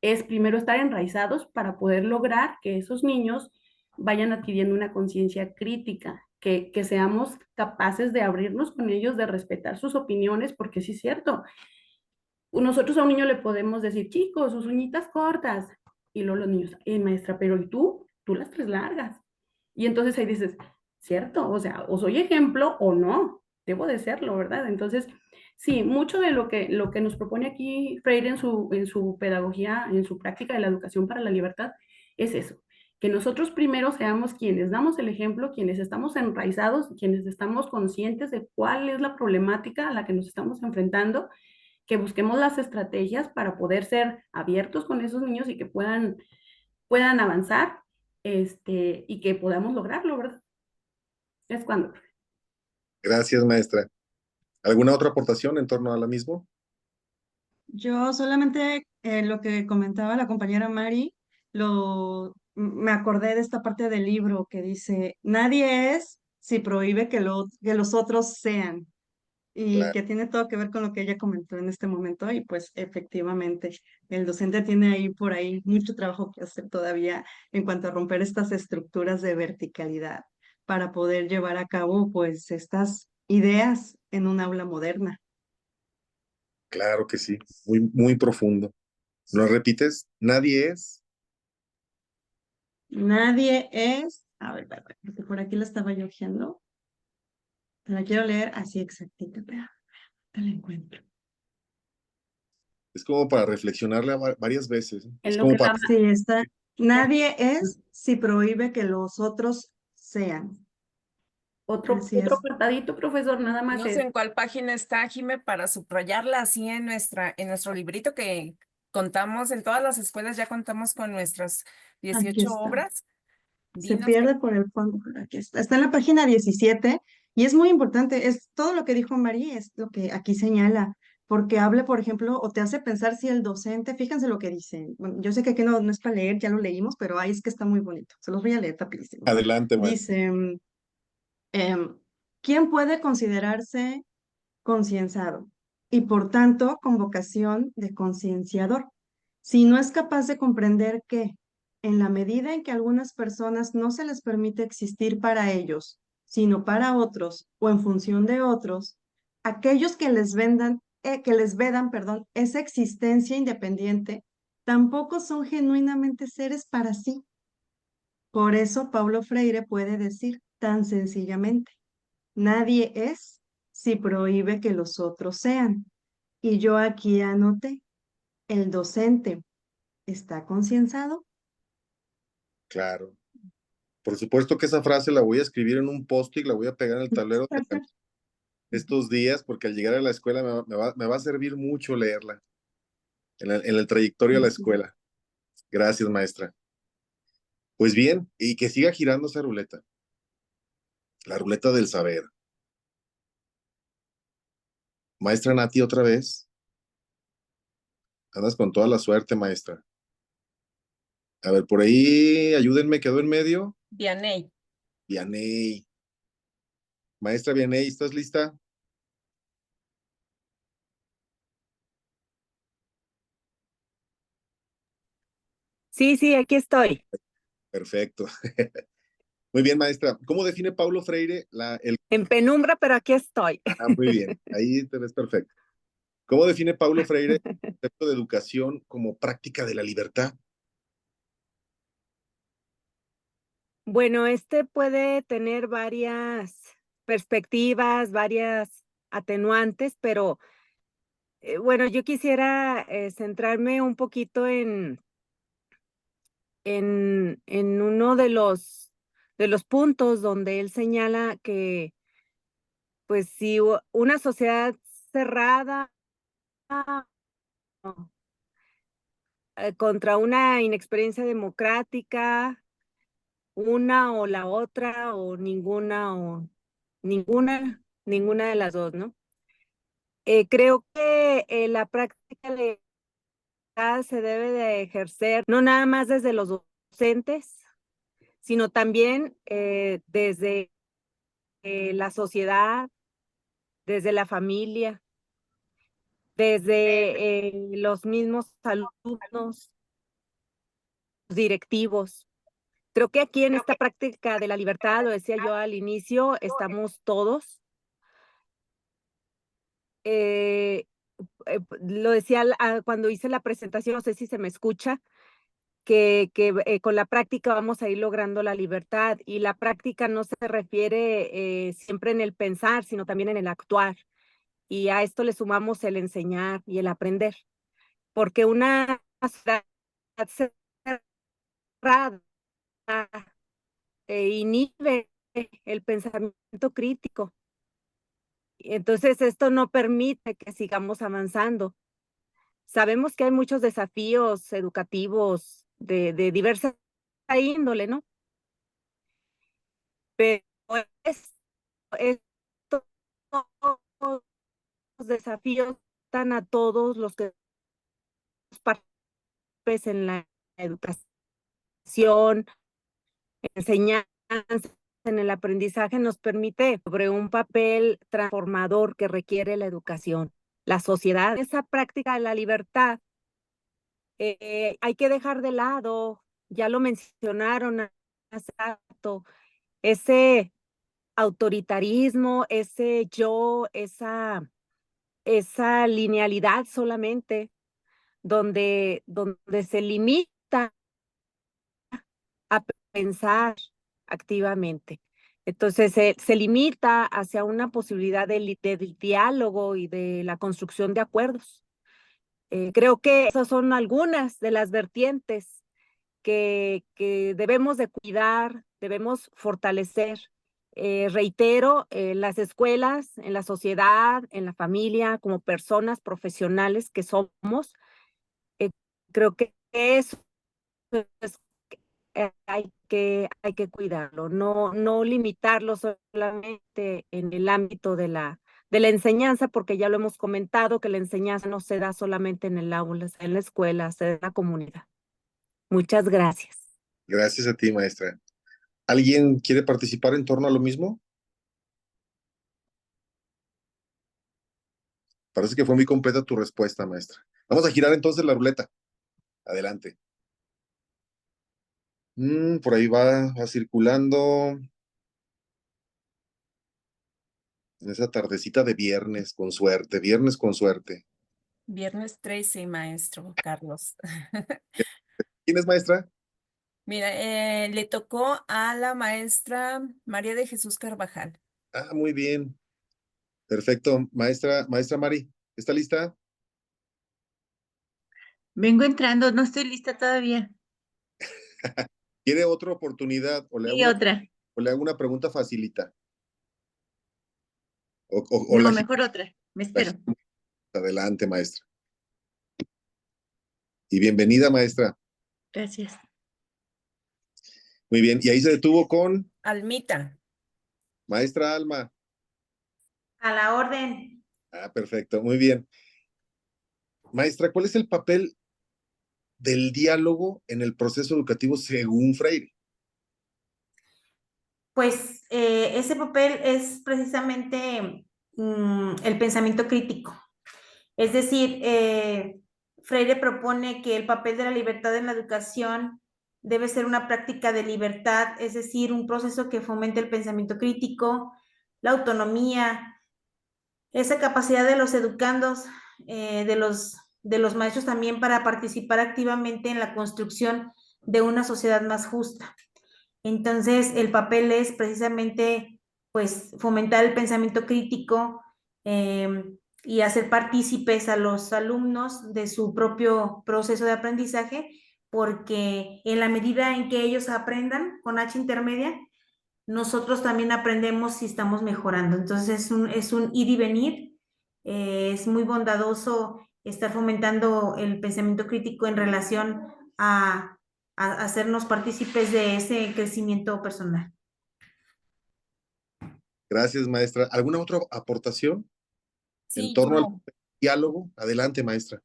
es primero estar enraizados para poder lograr que esos niños vayan adquiriendo una conciencia crítica, que seamos capaces de abrirnos con ellos, de respetar sus opiniones, porque sí es cierto, nosotros a un niño le podemos decir, chicos, sus uñitas cortas, y luego los niños, maestra, pero ¿y tú? Tú las tres largas. Y entonces ahí dices, cierto, o sea, o soy ejemplo o no, debo de serlo, ¿verdad? Entonces, sí, mucho de lo que nos propone aquí Freire en su pedagogía, en su práctica de la educación para la libertad, es eso, que nosotros primero seamos quienes damos el ejemplo, quienes estamos enraizados, quienes estamos conscientes de cuál es la problemática a la que nos estamos enfrentando, que busquemos las estrategias para poder ser abiertos con esos niños y que puedan avanzar, y que podamos lograrlo, ¿verdad? Es cuando. Gracias, maestra. ¿Alguna otra aportación en torno a la misma? Yo solamente lo que comentaba la compañera Mari, me acordé de esta parte del libro que dice, nadie es si prohíbe que los otros sean, y Claro, que tiene todo que ver con lo que ella comentó en este momento, y pues efectivamente el docente tiene ahí por ahí mucho trabajo que hacer todavía en cuanto a romper estas estructuras de verticalidad para poder llevar a cabo pues estas ideas en un aula moderna. claro que sí. Muy, muy profundo. ¿Lo repites? Nadie es. Nadie es, a ver, porque por aquí la estaba yo ojeando, te la quiero leer así exactita, pero te la encuentro. Es como para reflexionarle varias veces. ¿Eh? Es En lo como que para... Sí, está, nadie es si prohíbe que los otros sean. Así otro es. apartadito, profesor, nada más No sé es. en cuál página está, Jime, para subrayarla así en nuestro librito que contamos en todas las escuelas, ya contamos con nuestras Aquí 18 está. obras. Se Dinos pierde por el fondo, pero aquí está. Está en la página 17 y es muy importante. Es todo lo que dijo Mari, es lo que aquí señala, porque habla, por ejemplo, o te hace pensar si el docente, fíjense lo que dice. Bueno, yo sé que aquí no es para leer, ya lo leímos, pero ahí es que está muy bonito. Se los voy a leer rapidísimo. Adelante, maestra. Dice, em, ¿quién puede considerarse concienciado y por tanto con vocación de concienciador, si no es capaz de comprender que, en la medida en que a algunas personas no se les permite existir para ellos, sino para otros o en función de otros, aquellos que les vedan, perdón, esa existencia independiente, tampoco son genuinamente seres para sí? Por eso Paulo Freire puede decir tan sencillamente, nadie es si prohíbe que los otros sean. Y yo aquí anoté, el docente está concienciado. Claro. Por supuesto que esa frase la voy a escribir en un post-it, la voy a pegar en el tablero de Perfecto. estos días, porque al llegar a la escuela me va a servir mucho leerla en el trayectorio a la escuela. Gracias, maestra. Pues bien, y que siga girando esa ruleta, la ruleta del saber. Maestra Nati, otra vez. Andas con toda la suerte, maestra. A ver, por ahí, ayúdenme, quedó en medio. Vianey. Vianey. Maestra Vianey, ¿estás lista? Sí, aquí estoy. Perfecto. Muy bien, maestra. ¿Cómo define Paulo Freire En penumbra, pero aquí estoy. Ah, muy bien. Ahí te ves perfecto. ¿Cómo define Paulo Freire el concepto de educación como práctica de la libertad? Bueno, este puede tener varias perspectivas, varias atenuantes, pero bueno, yo quisiera centrarme un poquito en uno de los puntos donde él señala que, pues, si una sociedad cerrada contra una inexperiencia democrática, una o la otra, o ninguna de las dos, ¿no? Creo que la práctica legal se debe de ejercer no nada más desde los docentes, sino también desde la sociedad, desde la familia, desde los mismos alumnos, directivos. Creo que aquí en esta práctica de la libertad, lo decía yo al inicio, estamos todos. Lo decía cuando hice la presentación, no sé si se me escucha, que con la práctica vamos a ir logrando la libertad, y la práctica no se refiere siempre en el pensar, sino también en el actuar. Y a esto le sumamos el enseñar y el aprender, porque una sociedad cerrada inhibe el pensamiento crítico. Entonces, esto no permite que sigamos avanzando. Sabemos que hay muchos desafíos educativos de diversa índole, ¿no? Pero estos desafíos están a todos los que partes en la educación, enseñanza, en el aprendizaje, nos permite sobre un papel transformador que requiere la educación, la sociedad. Esa práctica de la libertad hay que dejar de lado, ya lo mencionaron hace rato, ese autoritarismo, ese yo, esa linealidad solamente, donde se limita a pensar activamente. Entonces, se limita hacia una posibilidad del diálogo y de la construcción de acuerdos. Creo que esas son algunas de las vertientes que debemos de cuidar, debemos fortalecer. Reitero, en las escuelas, en la sociedad, en la familia, como personas profesionales que somos, creo que eso es, hay que cuidarlo, no limitarlo solamente en el ámbito de la enseñanza, porque ya lo hemos comentado, que la enseñanza no se da solamente en el aula, en la escuela, se da en la comunidad. Muchas gracias. Gracias a ti, maestra. ¿Alguien quiere participar en torno a lo mismo? Parece que fue muy completa tu respuesta, maestra. Vamos a girar entonces la ruleta. Adelante. Por ahí va circulando. En esa tardecita de viernes con suerte, viernes con suerte. Viernes 13, maestro Carlos. ¿Quién es, maestra? Mira, le tocó a la maestra María de Jesús Carvajal. Ah, muy bien. Perfecto. Maestra Mari, ¿está lista? Vengo entrando, no estoy lista todavía. ¿Quiere otra oportunidad o Y otra. le hago una pregunta facilita? No, mejor otra. Me espero. Adelante, maestra. Y bienvenida, maestra. Gracias. Muy bien. Y ahí se detuvo con Almita. maestra Alma. A la orden. Ah, perfecto. Muy bien. Maestra, ¿cuál es el papel del diálogo en el proceso educativo según Freire? Pues ese papel es precisamente el pensamiento crítico. Es decir, Freire propone que el papel de la libertad en la educación debe ser una práctica de libertad, es decir, un proceso que fomente el pensamiento crítico, la autonomía, esa capacidad de los educandos, de los maestros también para participar activamente en la construcción de una sociedad más justa. Entonces, el papel es precisamente, pues, fomentar el pensamiento crítico, y hacer partícipes a los alumnos de su propio proceso de aprendizaje, porque en la medida en que ellos aprendan con H intermedia, nosotros también aprendemos si estamos mejorando. Entonces es un ir y venir. Es muy bondadoso estar fomentando el pensamiento crítico en relación a hacernos partícipes de ese crecimiento personal. Gracias, maestra. ¿Alguna otra aportación en Sí, torno al diálogo? Adelante, maestra.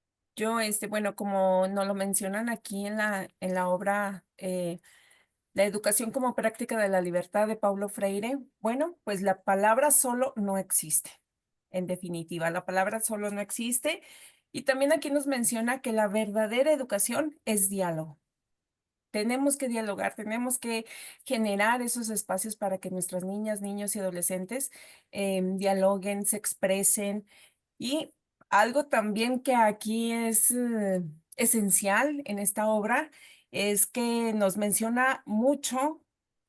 bueno, como nos lo mencionan aquí en la obra, La educación como práctica de la libertad de Paulo Freire, bueno, pues la palabra solo no existe. En definitiva, la palabra solo no existe. Y también aquí nos menciona que la verdadera educación es diálogo. Tenemos que dialogar, tenemos que generar esos espacios para que nuestras niñas, niños y adolescentes dialoguen, se expresen. Y algo también que aquí es esencial en esta obra es que nos menciona mucho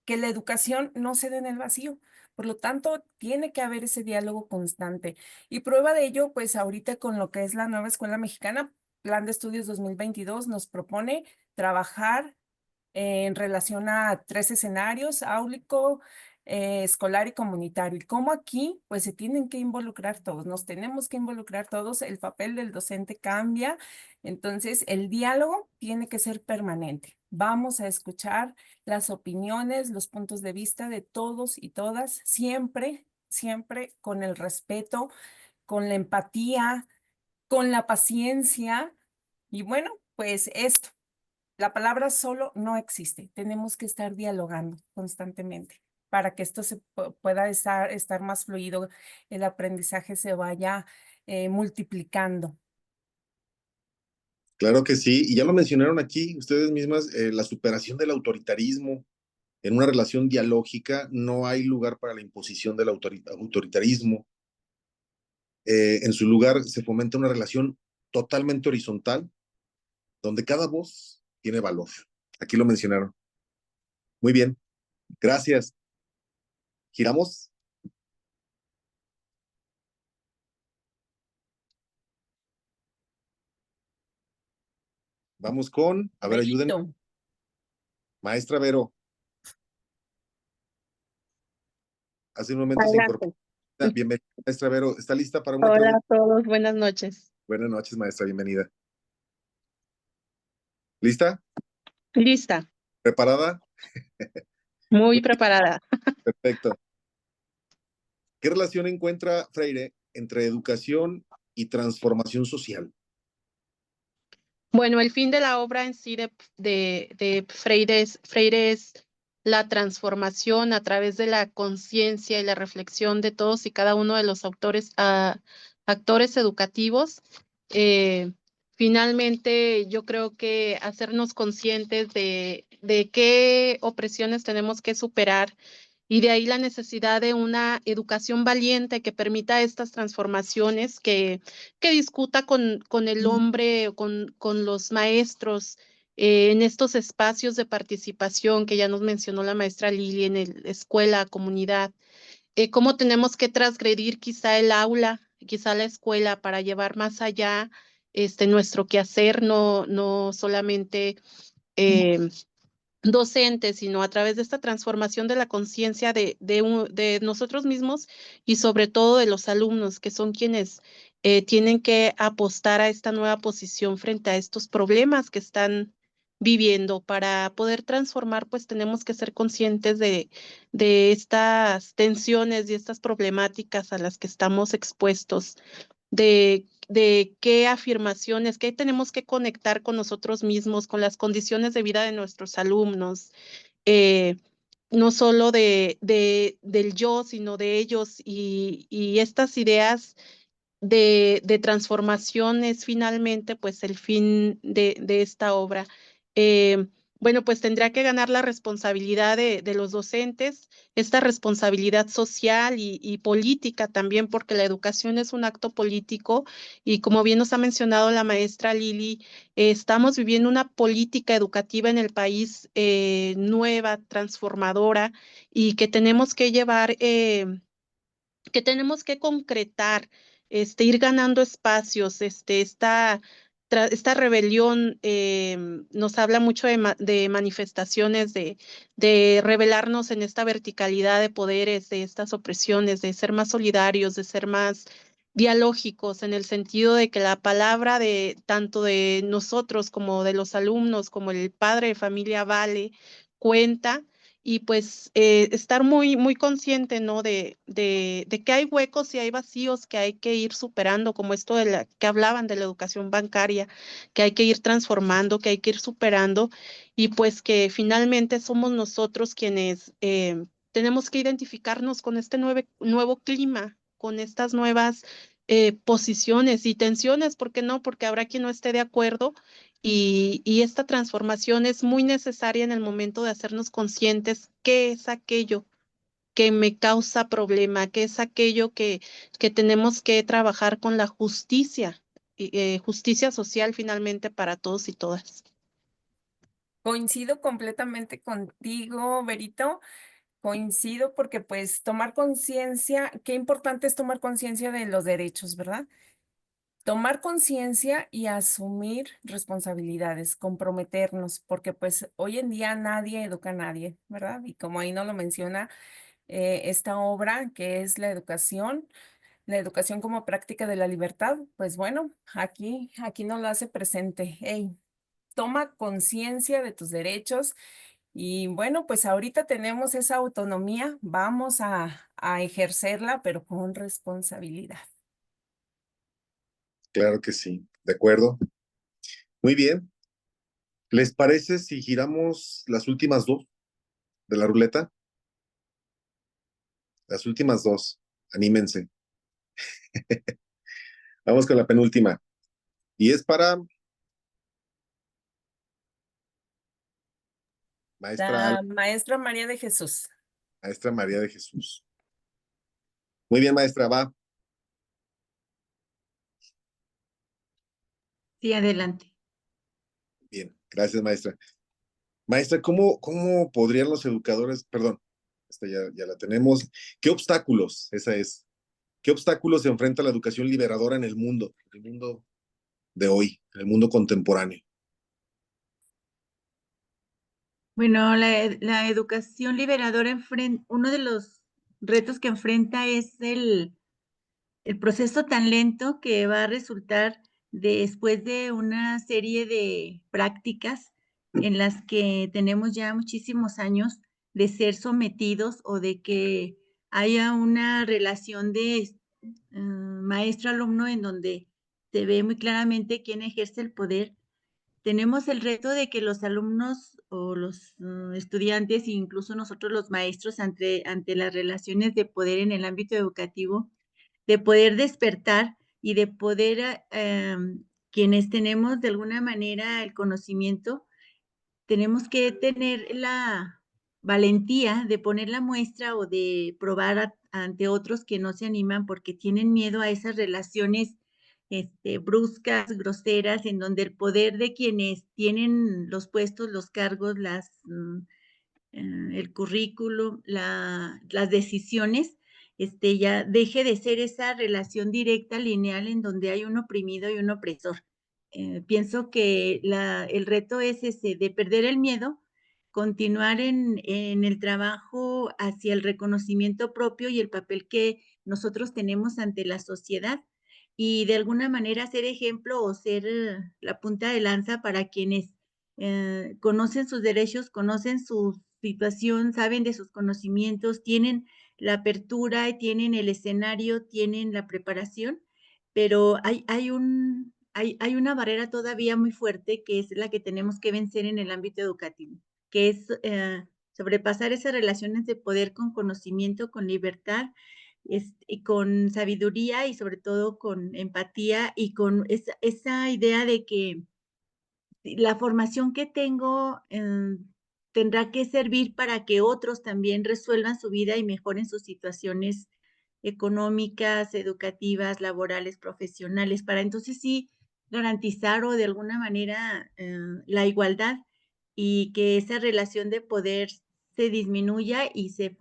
que la educación no se da en el vacío. Por lo tanto, tiene que haber ese diálogo constante. Y prueba de ello, pues ahorita con lo que es la nueva Escuela Mexicana, Plan de Estudios 2022, nos propone trabajar en relación a 3 escenarios: áulico, escolar y comunitario. Y cómo aquí, pues se tienen que involucrar todos, nos tenemos que involucrar todos, el papel del docente cambia, entonces el diálogo tiene que ser permanente. Vamos a escuchar las opiniones, los puntos de vista de todos y todas, siempre, siempre con el respeto, con la empatía, con la paciencia. Y bueno, pues esto. La palabra solo no existe. Tenemos que estar dialogando constantemente para que esto se pueda estar más fluido, el aprendizaje se vaya multiplicando. Claro que sí, y ya lo mencionaron aquí ustedes mismas, la superación del autoritarismo. En una relación dialógica no hay lugar para la imposición del autoritarismo. En su lugar se fomenta una relación totalmente horizontal, donde cada voz tiene valor. Aquí lo mencionaron. Muy bien, gracias. ¿Giramos? Vamos con, a ver, ayúdenme. Benito. Maestra Vero, hace un momento se Adelante. incorporó. Bienvenida, maestra Vero. ¿Está lista para una Hola pregunta? a todos, buenas noches. Buenas noches, maestra, bienvenida. ¿Lista? Lista, ¿Preparada? muy Muy bien, preparada. perfecto. ¿Qué relación encuentra Freire entre educación y transformación social? Bueno, el fin de la obra en sí de Freire es la transformación a través de la conciencia y la reflexión de todos y cada uno de los actores educativos. Eh, Finalmente, yo creo que hacernos conscientes de qué opresiones tenemos que superar. Y de ahí la necesidad de una educación valiente que permita estas transformaciones, que discuta con el hombre, con los maestros, en estos espacios de participación que ya nos mencionó la maestra Lili en la escuela, comunidad, cómo tenemos que transgredir quizá el aula, quizá la escuela para llevar más allá nuestro quehacer, no solamente docentes, sino a través de esta transformación de la conciencia de nosotros mismos y sobre todo de los alumnos, que son quienes tienen que apostar a esta nueva posición frente a estos problemas que están viviendo. Para poder transformar, pues tenemos que ser conscientes de estas tensiones y estas problemáticas a las que estamos expuestos, de qué afirmaciones, qué tenemos que conectar con nosotros mismos, con las condiciones de vida de nuestros alumnos, eh, no solo del yo, sino de ellos, y estas ideas de transformación es finalmente pues el fin de esta obra. Eh, bueno, pues tendrá que ganar la responsabilidad de los docentes, esta responsabilidad social y política también, porque la educación es un acto político y como bien nos ha mencionado la maestra Lili, estamos viviendo una política educativa en el país nueva, transformadora, y que tenemos que llevar que tenemos que concretar, ir ganando espacios, esta rebelión nos habla mucho de manifestaciones, de rebelarnos en esta verticalidad de poderes, de estas opresiones, de ser más solidarios, de ser más dialógicos, en el sentido de que la palabra de tanto de nosotros como de los alumnos, como el padre de familia vale, cuenta. Y pues estar muy, muy consciente, ¿no? De que hay huecos y hay vacíos que hay que ir superando, como esto que hablaban de la educación bancaria, que hay que ir transformando, que hay que ir superando, y pues que finalmente somos nosotros quienes tenemos que identificarnos con este nuevo clima, con estas nuevas posiciones y tensiones, ¿por qué no? Porque habrá quien no esté de acuerdo. Y esta transformación es muy necesaria en el momento de hacernos conscientes qué es aquello que me causa problema, qué es aquello que tenemos que trabajar con la justicia, justicia social finalmente para todos y todas. Coincido completamente contigo, Berito. Coincido porque pues tomar conciencia, qué importante es tomar conciencia de los derechos, ¿verdad? Tomar conciencia y asumir responsabilidades, comprometernos, porque pues hoy en día nadie educa a nadie, ¿verdad? Y como ahí no lo menciona esta obra que es la educación como práctica de la libertad, pues bueno, aquí nos lo hace presente. Hey, toma conciencia de tus derechos y bueno, pues ahorita tenemos esa autonomía, vamos a ejercerla, pero con responsabilidad. Claro que sí, de acuerdo. Muy bien. ¿Les parece si giramos las últimas dos de la ruleta? Las últimas dos. Anímense. Vamos con la penúltima. Y es para maestra La maestra María de Jesús. Maestra María de Jesús. Muy bien, maestra, va. Sí, adelante. Bien, gracias, maestra. Maestra, ¿cómo podrían los educadores, perdón, esta ya la tenemos, qué obstáculos, esa es, qué obstáculos se enfrenta la educación liberadora en el mundo de hoy, en el mundo contemporáneo? Bueno, la educación liberadora uno de los retos que enfrenta es el proceso tan lento que va a resultar después de una serie de prácticas en las que tenemos ya muchísimos años de ser sometidos o de que haya una relación de maestro-alumno en donde se ve muy claramente quién ejerce el poder. Tenemos el reto de que los alumnos o los estudiantes, e incluso nosotros los maestros, ante las relaciones de poder en el ámbito educativo, de poder despertar y de poder, quienes tenemos de alguna manera el conocimiento, tenemos que tener la valentía de poner la muestra o de probar ante otros que no se animan porque tienen miedo a esas relaciones bruscas, groseras, en donde el poder de quienes tienen los puestos, los cargos, el currículum, las decisiones, ya deje de ser esa relación directa, lineal, en donde hay un oprimido y un opresor. Pienso que el reto es ese, de perder el miedo, continuar en el trabajo hacia el reconocimiento propio y el papel que nosotros tenemos ante la sociedad y de alguna manera ser ejemplo o ser la punta de lanza para quienes conocen sus derechos, conocen su situación, saben de sus conocimientos, tienen la apertura, tienen el escenario, tienen la preparación, pero hay una barrera todavía muy fuerte que es la que tenemos que vencer en el ámbito educativo, que es sobrepasar esas relaciones de poder con conocimiento, con libertad, y con sabiduría y sobre todo con empatía y con esa idea de que la formación que tengo tendrá que servir para que otros también resuelvan su vida y mejoren sus situaciones económicas, educativas, laborales, profesionales, para entonces sí garantizar o de alguna manera la igualdad y que esa relación de poder se disminuya y se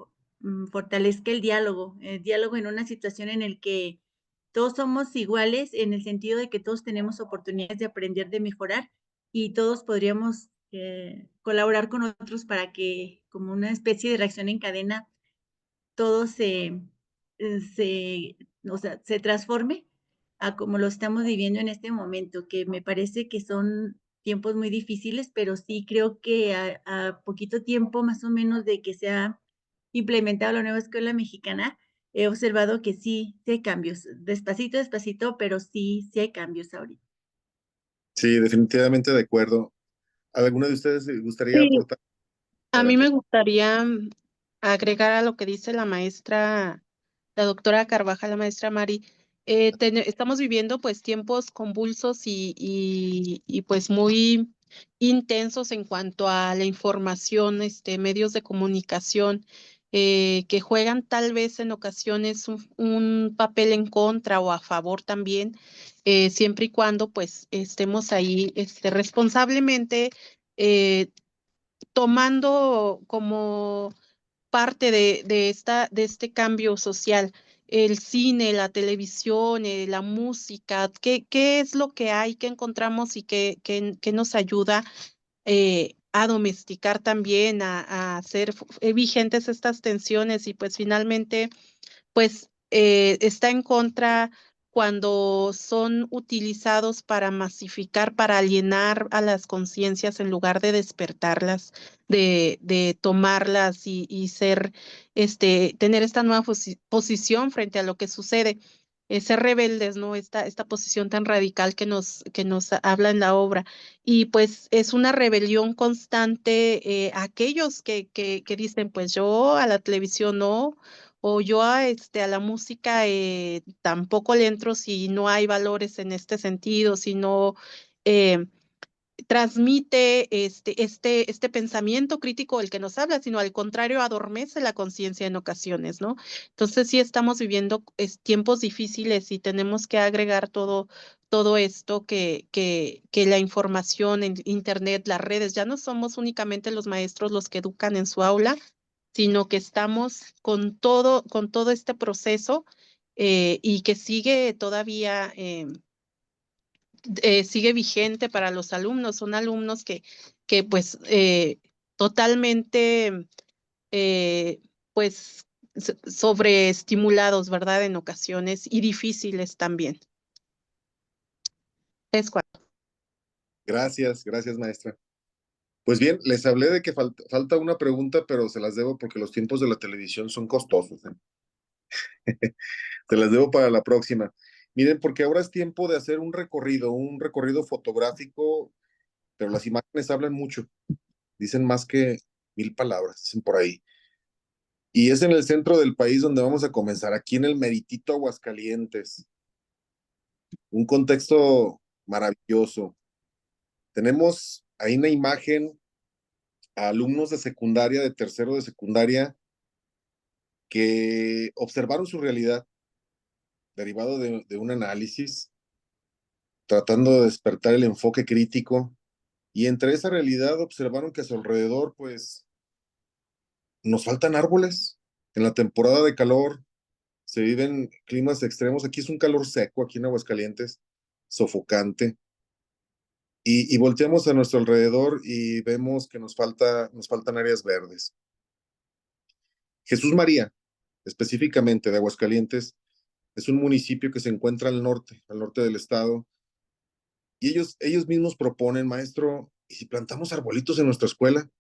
fortalezca el diálogo en una situación en el que todos somos iguales en el sentido de que todos tenemos oportunidades de aprender, de mejorar y todos podríamos colaborar con otros para que, como una especie de reacción en cadena, todo se transforme a como lo estamos viviendo en este momento, que me parece que son tiempos muy difíciles, pero sí creo que a poquito tiempo más o menos de que se ha implementado la nueva escuela mexicana, he observado que sí hay cambios, despacito, despacito, pero sí hay cambios ahorita. Sí, definitivamente de acuerdo. ¿Alguno de ustedes le gustaría Sí, aportar? a mí Adelante. me gustaría agregar a lo que dice la maestra, la doctora Carvajal, la maestra Mari. Estamos viviendo pues tiempos convulsos y pues muy intensos en cuanto a la información, medios de comunicación que juegan tal vez en ocasiones un papel en contra o a favor también, siempre y cuando pues estemos ahí responsablemente eh, tomando como parte de este cambio social, el cine, la televisión, la música, ¿qué es lo que hay, qué encontramos y qué nos ayuda a domesticar también, a hacer vigentes estas tensiones y pues finalmente pues está en contra cuando son utilizados para masificar, para alienar a las conciencias en lugar de despertarlas, de tomarlas y ser, tener esta nueva posición frente a lo que sucede. Ser rebeldes, ¿no? Esta posición tan radical que nos habla en la obra. Y pues es una rebelión constante, aquellos que dicen, pues yo a la televisión no, o yo a la música tampoco le entro si no hay valores en este sentido, si no eh, transmite este pensamiento crítico del que nos habla, sino al contrario, adormece la conciencia en ocasiones, ¿no? Entonces sí estamos viviendo tiempos difíciles y tenemos que agregar todo esto que la información en Internet, las redes, ya no somos únicamente los maestros los que educan en su aula, sino que estamos con todo este proceso y que sigue todavía, sigue vigente para los alumnos. Son alumnos que pues totalmente pues sobreestimulados, ¿verdad? En ocasiones y difíciles también. Es cuando. Gracias, gracias, maestra. Pues bien, les hablé de que falta una pregunta, pero se las debo porque los tiempos de la televisión son costosos. Se las debo para la próxima. Miren, porque ahora es tiempo de hacer un recorrido fotográfico, pero las imágenes hablan mucho, dicen más que 1000 palabras, dicen por ahí. Y es en el centro del país donde vamos a comenzar, aquí en el meritito Aguascalientes. Un contexto maravilloso. Tenemos ahí una imagen a alumnos de secundaria, de tercero de secundaria, que observaron su realidad derivado de un análisis, tratando de despertar el enfoque crítico, y entre esa realidad observaron que a su alrededor, pues, nos faltan árboles. En la temporada de calor se viven climas extremos. Aquí es un calor seco, aquí en Aguascalientes, sofocante. Y volteamos a nuestro alrededor y vemos que nos faltan áreas verdes. Jesús María, específicamente de Aguascalientes, es un municipio que se encuentra al norte del estado, y ellos mismos proponen, maestro, ¿y si plantamos arbolitos en nuestra escuela?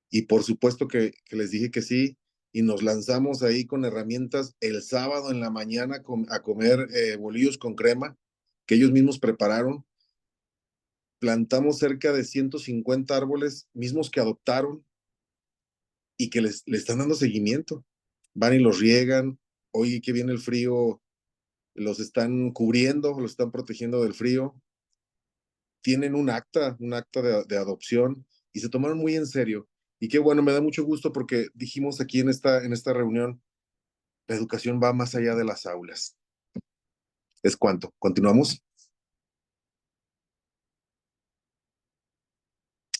Y por supuesto que les dije que sí, y nos lanzamos ahí con herramientas el sábado en la mañana a comer bolillos con crema que ellos mismos prepararon. Plantamos cerca de 150 árboles mismos que adoptaron y que le están dando seguimiento. Van y los riegan. Oye, que viene el frío, los están cubriendo, los están protegiendo del frío. Tienen un acta de adopción y se tomaron muy en serio. Y qué bueno, me da mucho gusto porque dijimos aquí en esta reunión, la educación va más allá de las aulas. ¿Es cuánto? ¿Continuamos?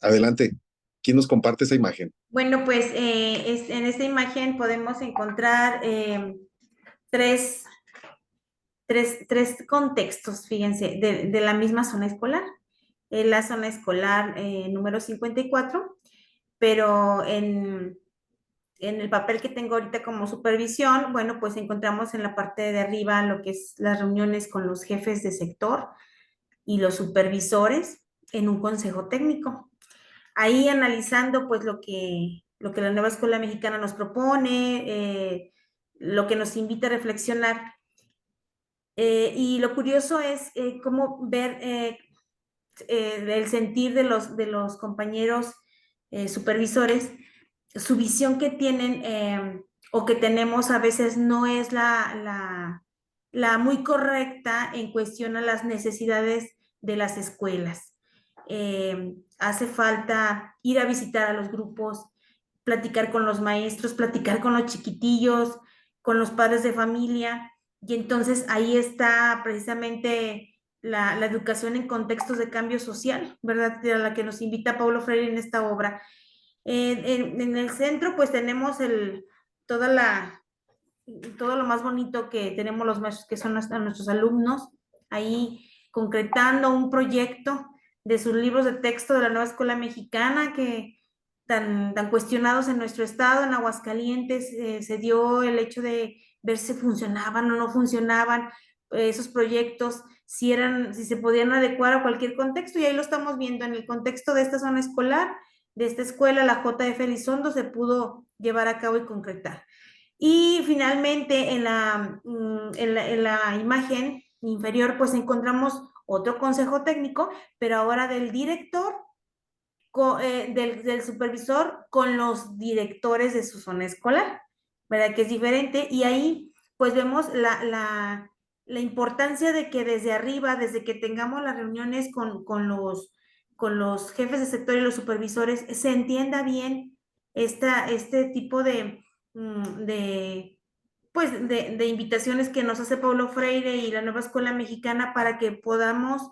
Adelante. ¿Quién nos comparte esa imagen? Bueno, pues en esta imagen podemos encontrar tres contextos, fíjense, de la misma zona escolar. La zona escolar número 54, pero en el papel que tengo ahorita como supervisión, bueno, pues encontramos en la parte de arriba lo que es las reuniones con los jefes de sector y los supervisores en un consejo técnico. Ahí analizando pues lo que la nueva escuela mexicana nos propone, lo que nos invita a reflexionar. Y lo curioso es cómo ver el sentir de los compañeros supervisores, su visión que tienen o que tenemos a veces no es la muy correcta en cuestión a las necesidades de las escuelas. Hace falta ir a visitar a los grupos, platicar con los maestros, platicar con los chiquitillos, con los padres de familia, y entonces ahí está precisamente la educación en contextos de cambio social, ¿verdad? A la que nos invita Paulo Freire en esta obra. En el centro, pues tenemos todo lo más bonito que tenemos los maestros, que son nuestros alumnos, ahí concretando un proyecto de sus libros de texto de la nueva escuela mexicana, que tan cuestionados en nuestro estado, en Aguascalientes, se dio el hecho de ver si funcionaban o no funcionaban esos proyectos, si se podían adecuar a cualquier contexto, y ahí lo estamos viendo en el contexto de esta zona escolar, de esta escuela, la JF Elizondo, se pudo llevar a cabo y concretar. Y finalmente en la imagen inferior pues encontramos otro consejo técnico, pero ahora del director, del supervisor con los directores de su zona escolar, ¿verdad? Que es diferente, y ahí pues vemos la importancia de que desde arriba, desde que tengamos las reuniones con los jefes de sector y los supervisores, se entienda bien este tipo de invitaciones que nos hace Paulo Freire y la nueva escuela mexicana, para que podamos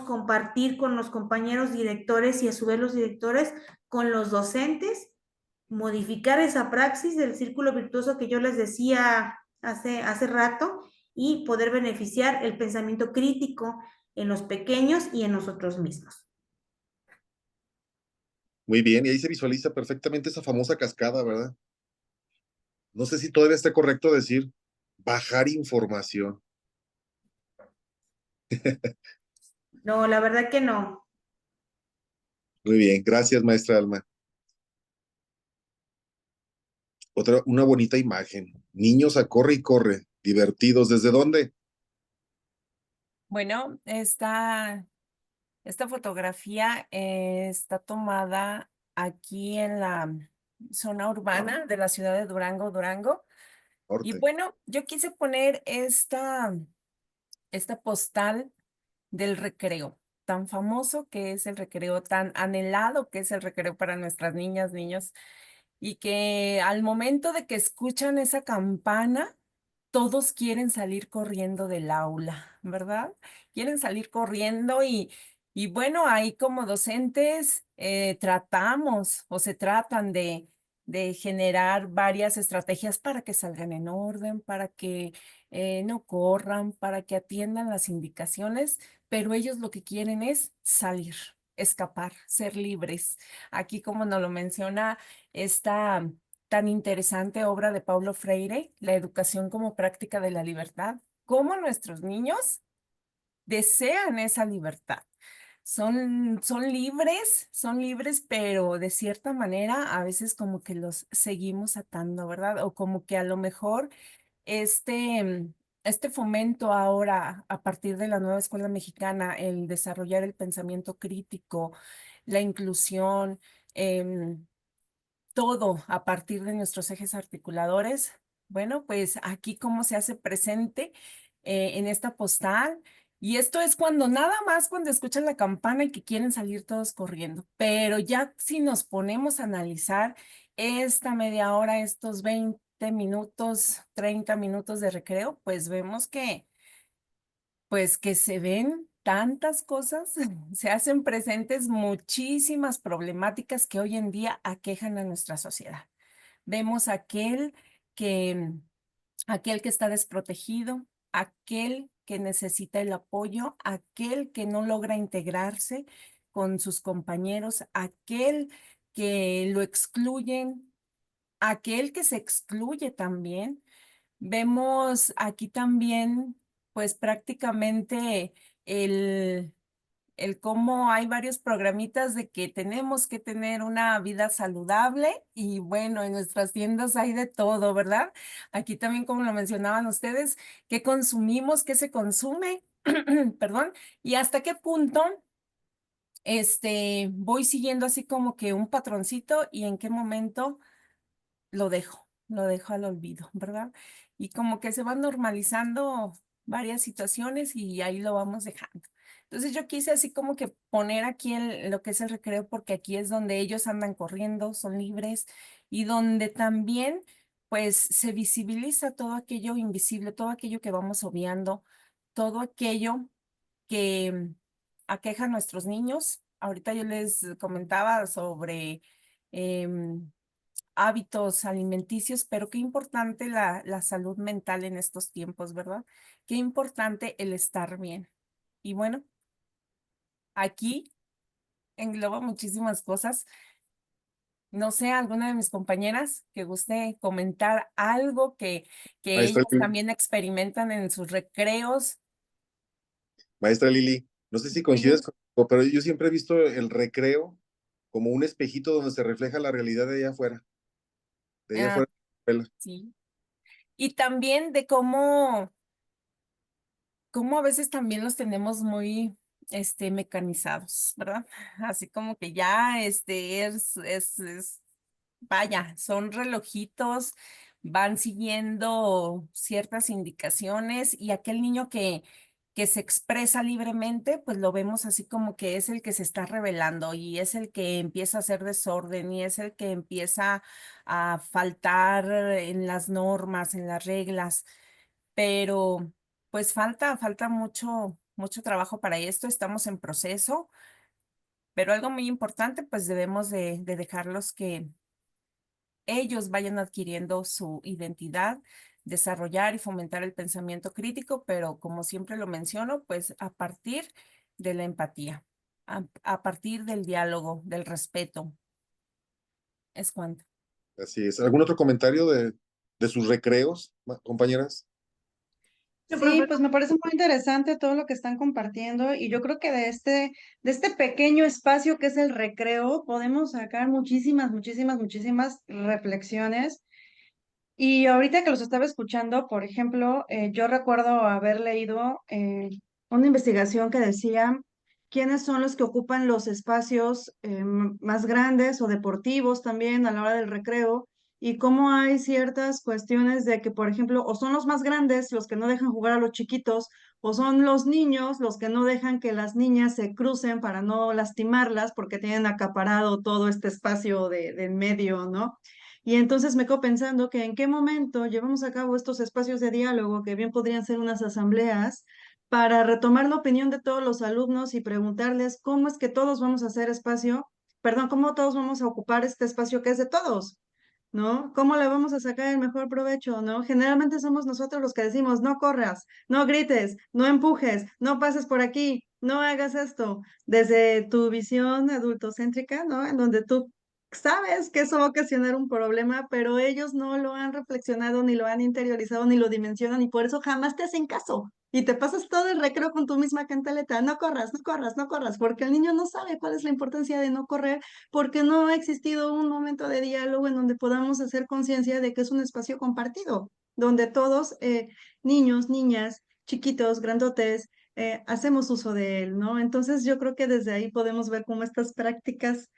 compartir con los compañeros directores y a su vez los directores con los docentes, modificar esa praxis del círculo virtuoso que yo les decía hace rato, y poder beneficiar el pensamiento crítico en los pequeños y en nosotros mismos. Muy bien, y ahí se visualiza perfectamente esa famosa cascada, ¿verdad? No sé si todavía está correcto decir bajar información. No, la verdad que no. Muy bien, gracias, maestra Alma. Una bonita imagen. Niños a corre y corre, divertidos. ¿Desde dónde? Bueno, esta fotografía está tomada aquí en la zona urbana de la ciudad de Durango, Durango. Y Norte. bueno, yo quise poner esta postal del recreo, tan famoso que es el recreo, tan anhelado que es el recreo para nuestras niñas, niños, y que al momento de que escuchan esa campana, todos quieren salir corriendo del aula, ¿verdad? Quieren salir corriendo y bueno, ahí como docentes tratamos o se tratan de generar varias estrategias para que salgan en orden, para que no corran, para que atiendan las indicaciones, pero ellos lo que quieren es salir, escapar, ser libres. Aquí, como nos lo menciona esta tan interesante obra de Paulo Freire, La educación como práctica de la libertad, cómo nuestros niños desean esa libertad. Son libres, pero de cierta manera a veces como que los seguimos atando, ¿verdad? O como que a lo mejor este fomento ahora a partir de la nueva escuela mexicana, el desarrollar el pensamiento crítico, la inclusión, todo a partir de nuestros ejes articuladores. Bueno, pues aquí cómo se hace presente en esta postal. Y esto es cuando nada más cuando escuchan la campana y que quieren salir todos corriendo. Pero ya si nos ponemos a analizar esta media hora, estos 20 minutos, 30 minutos de recreo, pues vemos que pues que se ven tantas cosas, se hacen presentes muchísimas problemáticas que hoy en día aquejan a nuestra sociedad. Vemos que, aquel que está desprotegido, aquel que necesita el apoyo, aquel que no logra integrarse con sus compañeros, aquel que lo excluyen, aquel que se excluye también. Vemos aquí también, pues prácticamente el, el cómo hay varios programitas de que tenemos que tener una vida saludable y bueno, en nuestras tiendas hay de todo, ¿verdad? Aquí también, como lo mencionaban ustedes, qué consumimos, qué se consume, perdón, y hasta qué punto voy siguiendo así como que un patroncito y en qué momento lo dejo al olvido, ¿verdad? Y como que se van normalizando varias situaciones y ahí lo vamos dejando. Entonces yo quise así como que poner aquí lo que es el recreo porque aquí es donde ellos andan corriendo, son libres y donde también pues se visibiliza todo aquello invisible, todo aquello que vamos obviando, todo aquello que aqueja a nuestros niños. Ahorita yo les comentaba sobre hábitos alimenticios, pero qué importante la salud mental en estos tiempos, ¿verdad? Qué importante el estar bien. Y bueno, aquí engloba muchísimas cosas. No sé, alguna de mis compañeras que guste comentar algo que Maestra ellas Lili, también experimentan en sus recreos. Maestra Lili, no sé si coincides conmigo, pero yo siempre he visto el recreo como un espejito donde se refleja la realidad de allá Ah, afuera de la escuela. sí. Y también de cómo a veces también los tenemos muy mecanizados, ¿verdad? Así como que ya vaya, son relojitos, van siguiendo ciertas indicaciones y aquel niño que se expresa libremente, pues lo vemos así como que es el que se está rebelando y es el que empieza a hacer desorden y es el que empieza a faltar en las normas, en las reglas, pero pues falta mucho trabajo para esto, estamos en proceso, pero algo muy importante, pues debemos de dejarlos que ellos vayan adquiriendo su identidad, desarrollar y fomentar el pensamiento crítico, pero como siempre lo menciono, pues a partir de la empatía, a partir del diálogo, del respeto, es cuanto. Así es. ¿Algún otro comentario de sus recreos, compañeras? Sí, pues me parece muy interesante todo lo que están compartiendo y yo creo que de este pequeño espacio que es el recreo podemos sacar muchísimas reflexiones. Y ahorita que los estaba escuchando, por ejemplo, yo recuerdo haber leído una investigación que decía quiénes son los que ocupan los espacios más grandes o deportivos también a la hora del recreo y cómo hay ciertas cuestiones de que, por ejemplo, o son los más grandes los que no dejan jugar a los chiquitos, o son los niños los que no dejan que las niñas se crucen para no lastimarlas porque tienen acaparado todo este espacio del medio, ¿no? Y entonces me quedo pensando que en qué momento llevamos a cabo estos espacios de diálogo, que bien podrían ser unas asambleas, para retomar la opinión de todos los alumnos y preguntarles cómo es que todos vamos a hacer espacio, perdón, cómo todos vamos a ocupar este espacio que es de todos, ¿no? ¿Cómo le vamos a sacar el mejor provecho, ¿no? Generalmente somos nosotros los que decimos, no corras, no grites, no empujes, no pases por aquí, no hagas esto, desde tu visión adultocéntrica, ¿no? En donde tú sabes que eso va a ocasionar un problema, pero ellos no lo han reflexionado, ni lo han interiorizado, ni lo dimensionan, y por eso jamás te hacen caso. Y te pasas todo el recreo con tu misma cantaleta, no corras, no corras, no corras, porque el niño no sabe cuál es la importancia de no correr porque no ha existido un momento de diálogo en donde podamos hacer conciencia de que es un espacio compartido, donde todos, niños, niñas, chiquitos, grandotes, hacemos uso de él, ¿no? Entonces yo creo que desde ahí podemos ver cómo estas prácticas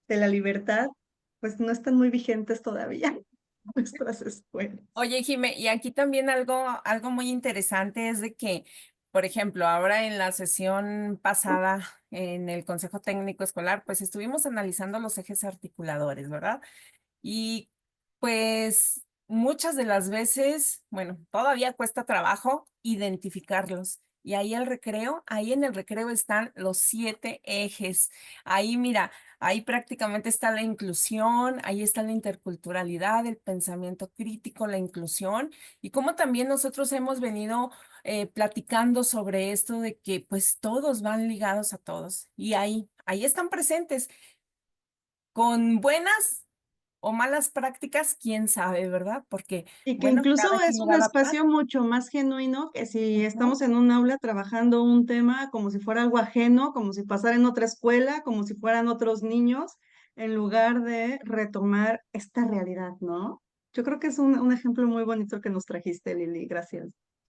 de la libertad, pues no están muy vigentes todavía en nuestras escuelas. Oye, Jime, y aquí también algo muy interesante es de que, por ejemplo, ahora en la sesión pasada en el Consejo Técnico Escolar, pues estuvimos analizando los ejes articuladores, ¿verdad? Y pues muchas de las veces, bueno, todavía cuesta trabajo identificarlos Y ahí ahí en el recreo están los 7 ejes. Ahí mira, ahí prácticamente está la inclusión, ahí está la interculturalidad, el pensamiento crítico, la inclusión, y cómo también nosotros hemos venido platicando sobre esto de que pues todos van ligados a todos. Y ahí están presentes, con buenas o malas prácticas, quién sabe, ¿verdad? Porque, Y que bueno, incluso cada quien es lo un va a adaptar. espacio mucho más genuino que si Ujú. estamos en un aula trabajando un tema como si fuera algo ajeno, como si pasara en otra escuela, como si fueran otros niños, en lugar de retomar esta realidad, ¿no? Yo creo que es un ejemplo muy bonito que nos trajiste, Lili. Gracias.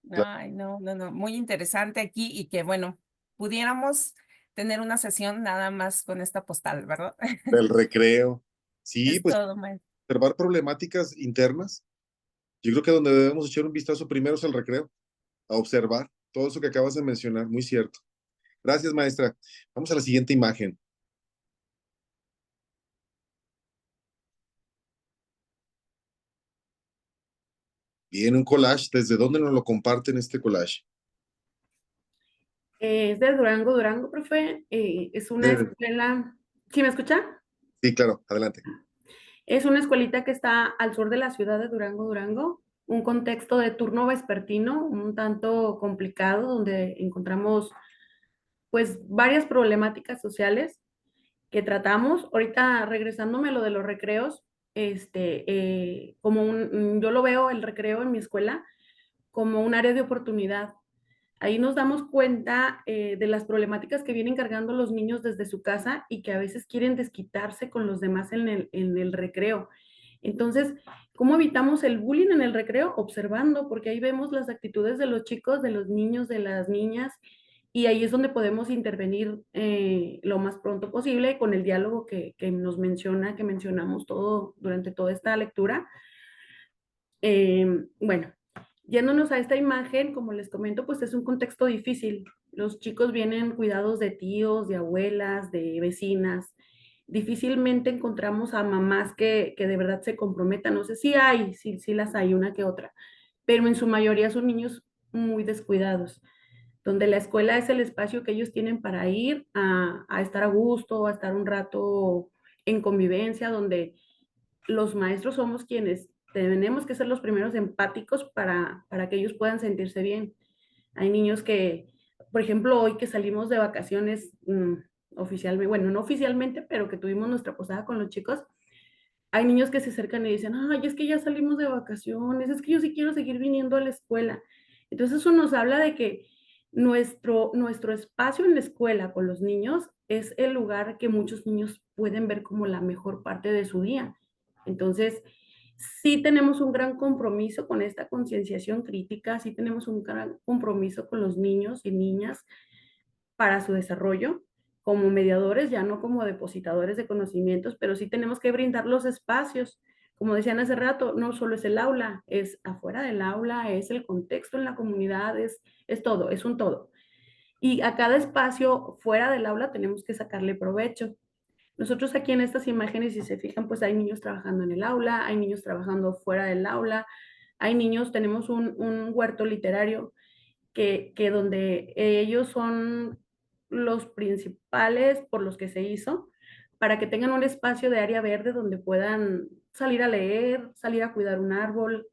Claro, Ay, no, no, no, muy interesante aquí y que, bueno, pudiéramos tener una sesión nada más con esta postal, ¿verdad? del recreo. Sí, Es pues todo, maestro. observar problemáticas internas. Yo creo que donde debemos echar un vistazo primero es al recreo, a observar todo eso que acabas de mencionar, muy cierto. Gracias, maestra. Vamos a la siguiente imagen. Bien, un collage. ¿Desde dónde nos lo comparten este collage? Es de Durango, Durango, profe. Es una escuela. ¿Sí me escucha? Sí, claro, adelante. Es una escuelita que está al sur de la ciudad de Durango, Durango. Un contexto de turno vespertino, un tanto complicado, donde encontramos pues varias problemáticas sociales que tratamos. Ahorita regresándome a lo de los recreos, yo lo veo el recreo en mi escuela como un área de oportunidad. Ahí nos damos cuenta de las problemáticas que vienen cargando los niños desde su casa y que a veces quieren desquitarse con los demás en el recreo. Entonces, ¿cómo evitamos el bullying en el recreo? Observando, porque ahí vemos las actitudes de los chicos, de los niños, de las niñas, y ahí es donde podemos intervenir lo más pronto posible con el diálogo que nos menciona, que mencionamos todo durante toda esta lectura. Bueno, yéndonos a esta imagen, como les comento, pues es un contexto difícil. Los chicos vienen cuidados de tíos, de abuelas, de vecinas. Difícilmente encontramos a mamás que de verdad se comprometan. No sé si hay, sí las hay, una que otra, pero en su mayoría son niños muy descuidados, donde la escuela es el espacio que ellos tienen para ir a estar a gusto, a estar un rato en convivencia, donde los maestros somos quienes tenemos que ser los primeros empáticos para que ellos puedan sentirse bien. Hay niños que, por ejemplo, hoy que salimos de vacaciones oficialmente, bueno, no oficialmente, pero que tuvimos nuestra posada con los chicos, hay niños que se acercan y dicen, ay, es que ya salimos de vacaciones, es que yo sí quiero seguir viniendo a la escuela. Entonces eso nos habla de que nuestro espacio en la escuela con los niños es el lugar que muchos niños pueden ver como la mejor parte de su día. Entonces, sí tenemos un gran compromiso con esta concienciación crítica, sí tenemos un gran compromiso con los niños y niñas para su desarrollo como mediadores, ya no como depositadores de conocimientos, pero sí tenemos que brindar los espacios. Como decían hace rato, no solo es el aula, es afuera del aula, es el contexto en la comunidad, es todo, es un todo. Y a cada espacio fuera del aula tenemos que sacarle provecho. Nosotros aquí en estas imágenes, si se fijan, pues hay niños trabajando en el aula, hay niños trabajando fuera del aula, hay niños, tenemos un huerto literario que donde ellos son los principales por los que se hizo, para que tengan un espacio de área verde donde puedan salir a leer, salir a cuidar un árbol,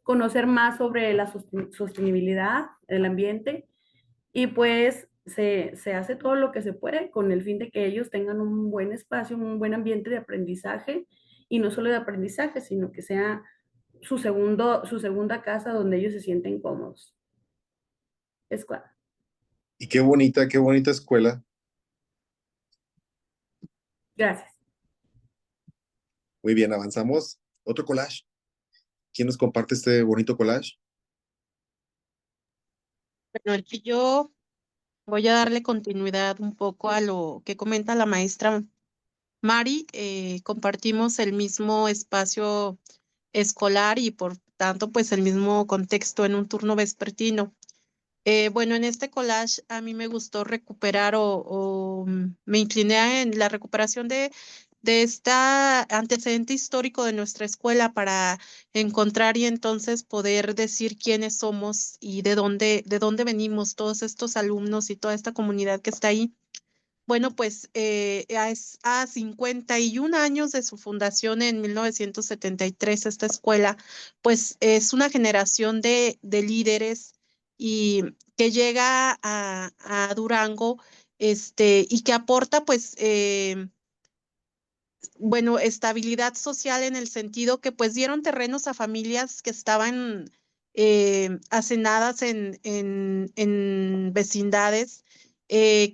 conocer más sobre la sostenibilidad del ambiente y pues se hace todo lo que se puede con el fin de que ellos tengan un buen espacio, un buen ambiente de aprendizaje y no solo de aprendizaje, sino que sea su segunda casa donde ellos se sienten cómodos. Escuadra. Y qué bonita escuela. Gracias. Muy bien, avanzamos. Otro collage. ¿Quién nos comparte este bonito collage? Bueno, yo voy a darle continuidad un poco a lo que comenta la maestra Mari. Compartimos el mismo espacio escolar y por tanto, pues el mismo contexto en un turno vespertino. Bueno, en este collage a mí me gustó recuperar me incliné en la recuperación de este antecedente histórico de nuestra escuela para encontrar y entonces poder decir quiénes somos y de dónde venimos todos estos alumnos y toda esta comunidad que está ahí. Bueno, pues a 51 años de su fundación en 1973, esta escuela, pues es una generación de líderes y que llega a Durango, y que aporta, pues, bueno, estabilidad social en el sentido que pues dieron terrenos a familias que estaban hacenadas en vecindades,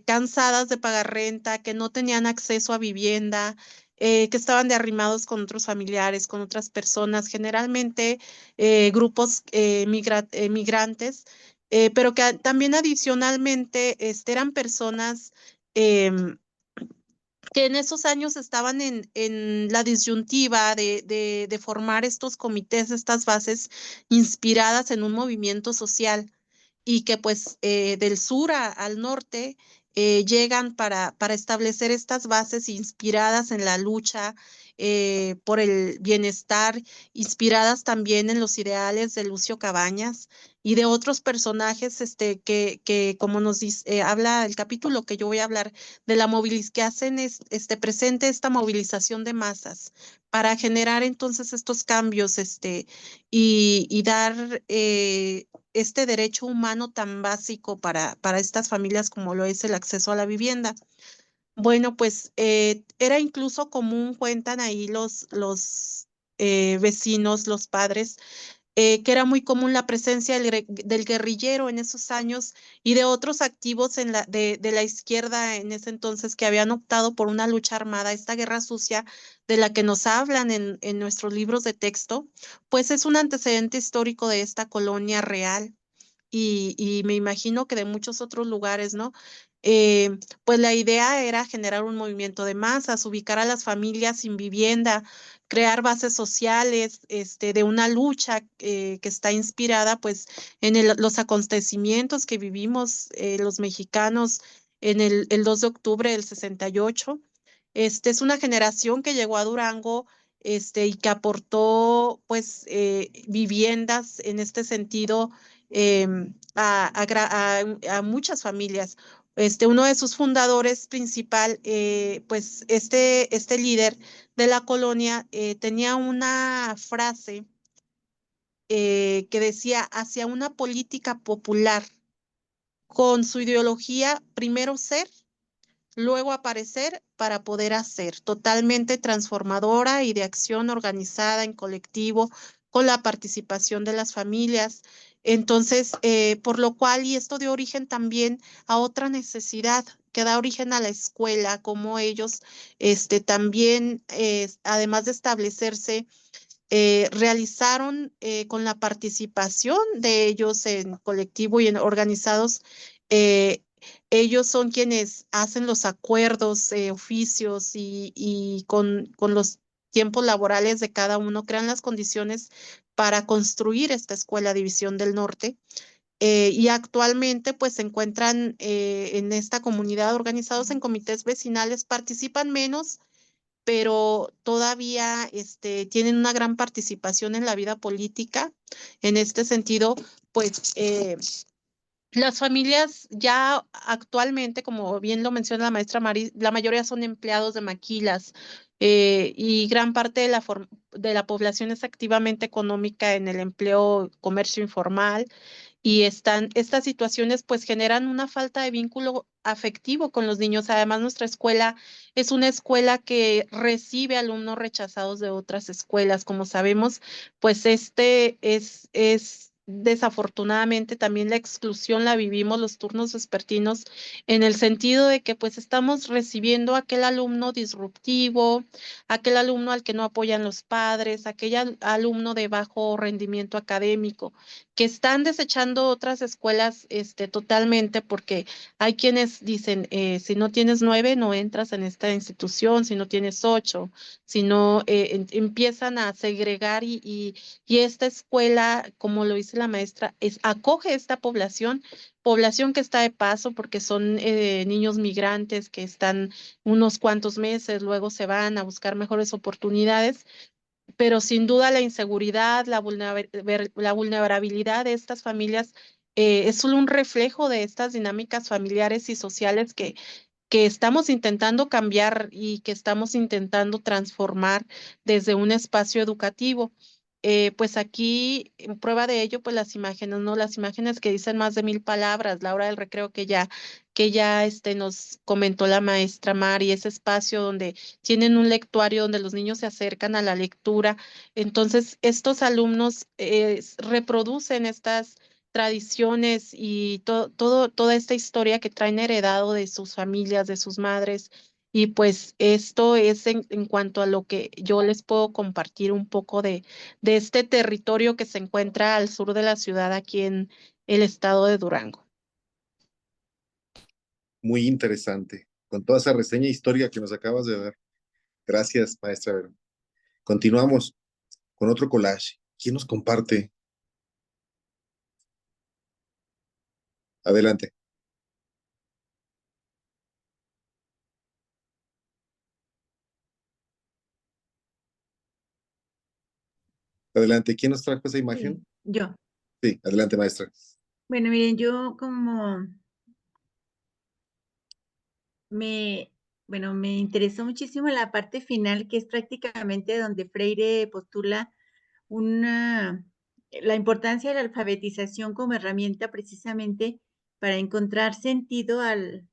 cansadas de pagar renta, que no tenían acceso a vivienda, que estaban de arrimados con otros familiares, con otras personas, generalmente grupos migrantes, pero que también adicionalmente eran personas em, que en esos años estaban en la disyuntiva de formar estos comités, estas bases inspiradas en un movimiento social y que pues del sur al norte llegan para establecer estas bases inspiradas en la lucha por el bienestar, inspiradas también en los ideales de Lucio Cabañas y de otros personajes que como nos dice, habla el capítulo que yo voy a hablar, de la que hacen presente esta movilización de masas para generar entonces estos cambios y dar este derecho humano tan básico para estas familias como lo es el acceso a la vivienda. Bueno, pues era incluso común, cuentan ahí los vecinos, los padres, que era muy común la presencia del guerrillero en esos años y de otros activos de la izquierda en ese entonces que habían optado por una lucha armada, esta guerra sucia de la que nos hablan en nuestros libros de texto, pues es un antecedente histórico de esta colonia real y me imagino que de muchos otros lugares, ¿no? Pues la idea era generar un movimiento de masas, ubicar a las familias sin vivienda, crear bases sociales, de una lucha que está inspirada, pues, en los acontecimientos que vivimos los mexicanos en el 2 de octubre del 68. Es una generación que llegó a Durango, y que aportó, pues, viviendas en este sentido a muchas familias. Uno de sus fundadores principal, pues este líder de la colonia tenía una frase que decía, hacia una política popular, con su ideología, primero ser, luego aparecer para poder hacer, totalmente transformadora y de acción organizada en colectivo con la participación de las familias. Entonces, por lo cual, y esto dio origen también a otra necesidad que da origen a la escuela, como ellos también, además de establecerse, realizaron con la participación de ellos en colectivo y en organizados, eh, ellos son quienes hacen los acuerdos, oficios y con los tiempos laborales de cada uno, crean las condiciones para construir esta Escuela División del Norte. Y actualmente pues se encuentran en esta comunidad organizados en comités vecinales, participan menos, pero todavía tienen una gran participación en la vida política. En este sentido, pues las familias ya actualmente, como bien lo menciona la maestra Mari, la mayoría son empleados de maquilas y gran parte de la población es activamente económica en el empleo, comercio informal y estas situaciones pues generan una falta de vínculo afectivo con los niños. Además, nuestra escuela es una escuela que recibe alumnos rechazados de otras escuelas. Como sabemos, pues es desafortunadamente también la exclusión la vivimos los turnos vespertinos en el sentido de que pues estamos recibiendo aquel alumno disruptivo, aquel alumno al que no apoyan los padres, aquel alumno de bajo rendimiento académico que están desechando otras escuelas totalmente porque hay quienes dicen, si no tienes 9, no entras en esta institución, si no tienes 8, si no empiezan a segregar y esta escuela, como lo dice la maestra, acoge esta población que está de paso porque son niños migrantes que están unos cuantos meses, luego se van a buscar mejores oportunidades, pero sin duda la inseguridad, la vulnerabilidad de estas familias es solo un reflejo de estas dinámicas familiares y sociales que estamos intentando cambiar y que estamos intentando transformar desde un espacio educativo. Pues aquí, en prueba de ello, pues las imágenes, ¿no? Las imágenes que dicen más de 1000 palabras, la hora del recreo que ya nos comentó la maestra Mari, ese espacio donde tienen un lectuario donde los niños se acercan a la lectura. Entonces, estos alumnos reproducen estas tradiciones y toda esta historia que traen heredado de sus familias, de sus madres. Y pues esto es en cuanto a lo que yo les puedo compartir un poco de este territorio que se encuentra al sur de la ciudad, aquí en el estado de Durango. Muy interesante, con toda esa reseña histórica que nos acabas de dar. Gracias, maestra Vero. Continuamos con otro collage. ¿Quién nos comparte? Adelante. Adelante. ¿Quién nos trajo esa imagen? Yo. Sí, adelante, maestra. Bueno, miren, yo me interesó muchísimo la parte final, que es prácticamente donde Freire postula la importancia de la alfabetización como herramienta precisamente para encontrar sentido al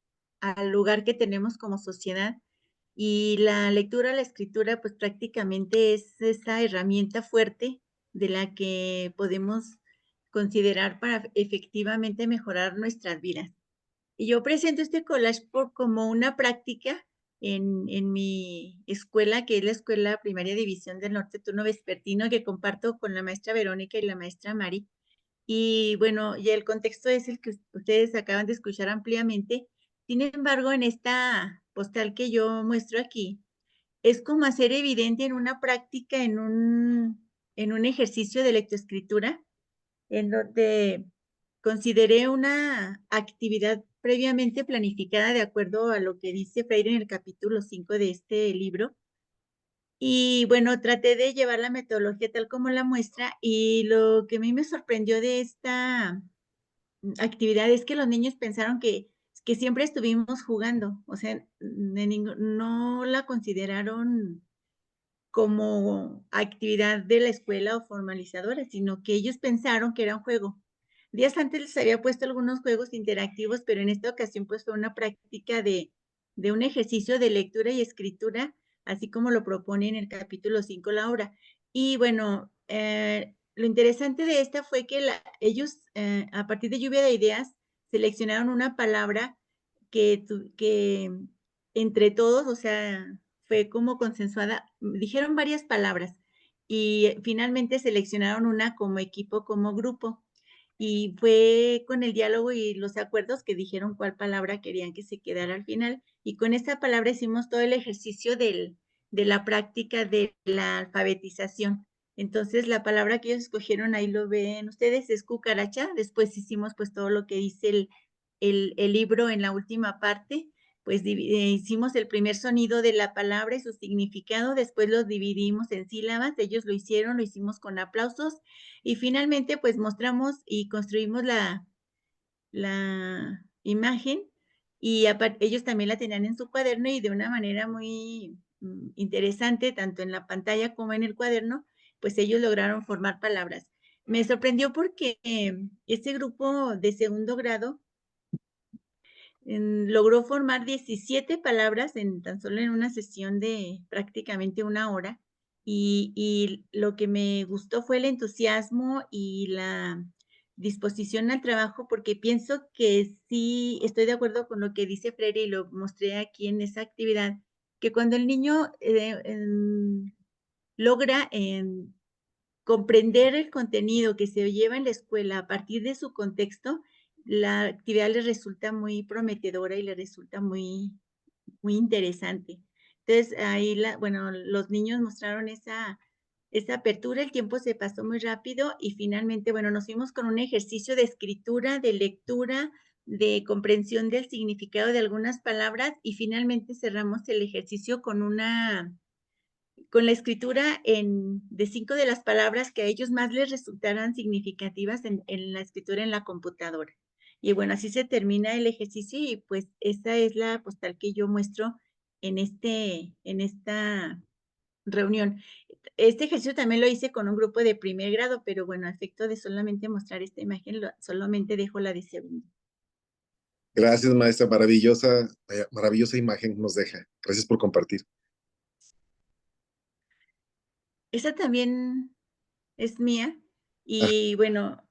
lugar que tenemos como sociedad. Y la lectura, la escritura, pues prácticamente es esa herramienta fuerte de la que podemos considerar para efectivamente mejorar nuestras vidas. Y yo presento este collage como una práctica en mi escuela, que es la Escuela Primaria División del Norte Turno Vespertino, que comparto con la maestra Verónica y la maestra Mari. Y bueno, y el contexto es el que ustedes acaban de escuchar ampliamente. Sin embargo, en esta postal que yo muestro aquí, es como hacer evidente en una práctica, en un ejercicio de lectoescritura, en donde consideré una actividad previamente planificada de acuerdo a lo que dice Freire en el capítulo 5 de este libro. Y bueno, traté de llevar la metodología tal como la muestra, y lo que a mí me sorprendió de esta actividad es que los niños pensaron que siempre estuvimos jugando, o sea, no la consideraron como actividad de la escuela o formalizadora, sino que ellos pensaron que era un juego. Días antes les había puesto algunos juegos interactivos, pero en esta ocasión pues fue una práctica de un ejercicio de lectura y escritura, así como lo propone en el capítulo 5 la obra. Y bueno, lo interesante de esta fue que ellos, a partir de lluvia de ideas, seleccionaron una palabra que entre todos, o sea, fue como consensuada, dijeron varias palabras y finalmente seleccionaron una como equipo, como grupo. Y fue con el diálogo y los acuerdos que dijeron cuál palabra querían que se quedara al final. Y con esta palabra hicimos todo el ejercicio de la práctica de la alfabetización. Entonces, la palabra que ellos escogieron, ahí lo ven ustedes, es cucaracha. Después hicimos pues todo lo que dice el libro en la última parte, pues hicimos el primer sonido de la palabra y su significado, después los dividimos en sílabas, ellos lo hicieron, lo hicimos con aplausos, y finalmente pues mostramos y construimos la imagen, y ellos también la tenían en su cuaderno, y de una manera muy interesante, tanto en la pantalla como en el cuaderno, pues ellos lograron formar palabras. Me sorprendió porque este grupo de segundo grado logró formar 17 palabras tan solo en una sesión de prácticamente una hora, y lo que me gustó fue el entusiasmo y la disposición al trabajo, porque pienso que sí estoy de acuerdo con lo que dice Freire, y lo mostré aquí en esa actividad, que cuando el niño logra comprender el contenido que se lleva en la escuela a partir de su contexto, la actividad les resulta muy prometedora y les resulta muy, muy interesante. Entonces, ahí, bueno, los niños mostraron esa esa apertura, el tiempo se pasó muy rápido y finalmente, bueno, nos fuimos con un ejercicio de escritura, de lectura, de comprensión del significado de algunas palabras y finalmente cerramos el ejercicio con la escritura de 5 de las palabras que a ellos más les resultaran significativas en la escritura en la computadora. Y bueno, así se termina el ejercicio y pues esa es la postal que yo muestro en esta reunión. Este ejercicio también lo hice con un grupo de primer grado, pero bueno, a efecto de solamente mostrar esta imagen, solamente dejo la de segundo. Gracias, maestra. Maravillosa imagen nos deja. Gracias por compartir. Esa también es mía y bueno,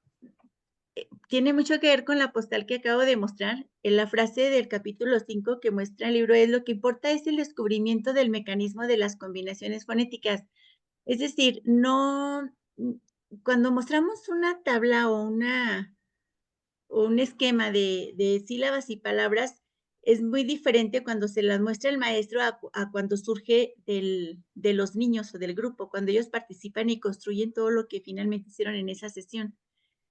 tiene mucho que ver con la postal que acabo de mostrar. En la frase del capítulo 5 que muestra el libro es: lo que importa es el descubrimiento del mecanismo de las combinaciones fonéticas. Es decir, no, cuando mostramos una tabla o un esquema de sílabas y palabras, es muy diferente cuando se las muestra el maestro a cuando surge de los niños o del grupo, cuando ellos participan y construyen todo lo que finalmente hicieron en esa sesión.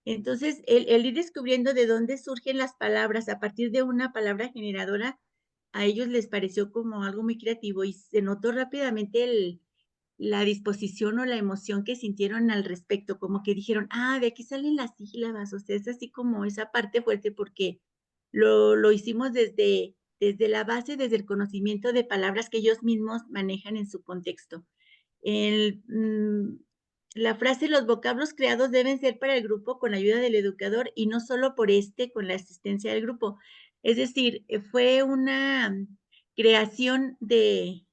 Entonces, el ir descubriendo de dónde surgen las palabras a partir de una palabra generadora, a ellos les pareció como algo muy creativo y se notó rápidamente la disposición o la emoción que sintieron al respecto, como que dijeron, de aquí salen las sílabas, o sea, es así como esa parte fuerte porque lo hicimos desde la base, desde el conocimiento de palabras que ellos mismos manejan en su contexto. La frase: los vocablos creados deben ser para el grupo con ayuda del educador y no solo por con la asistencia del grupo. Es decir, fue una creación de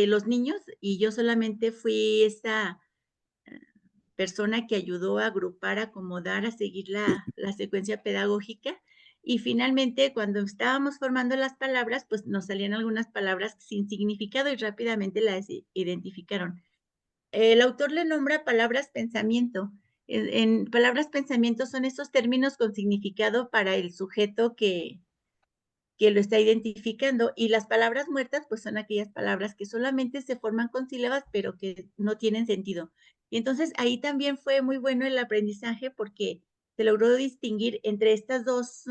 los niños y yo solamente fui esa persona que ayudó a agrupar, a acomodar, a seguir la secuencia pedagógica. Y finalmente, cuando estábamos formando las palabras, pues nos salían algunas palabras sin significado y rápidamente las identificaron. El autor le nombra palabras pensamiento. En palabras pensamiento son esos términos con significado para el sujeto que lo está identificando, y las palabras muertas pues son aquellas palabras que solamente se forman con sílabas pero que no tienen sentido. Y entonces ahí también fue muy bueno el aprendizaje porque se logró distinguir entre estas dos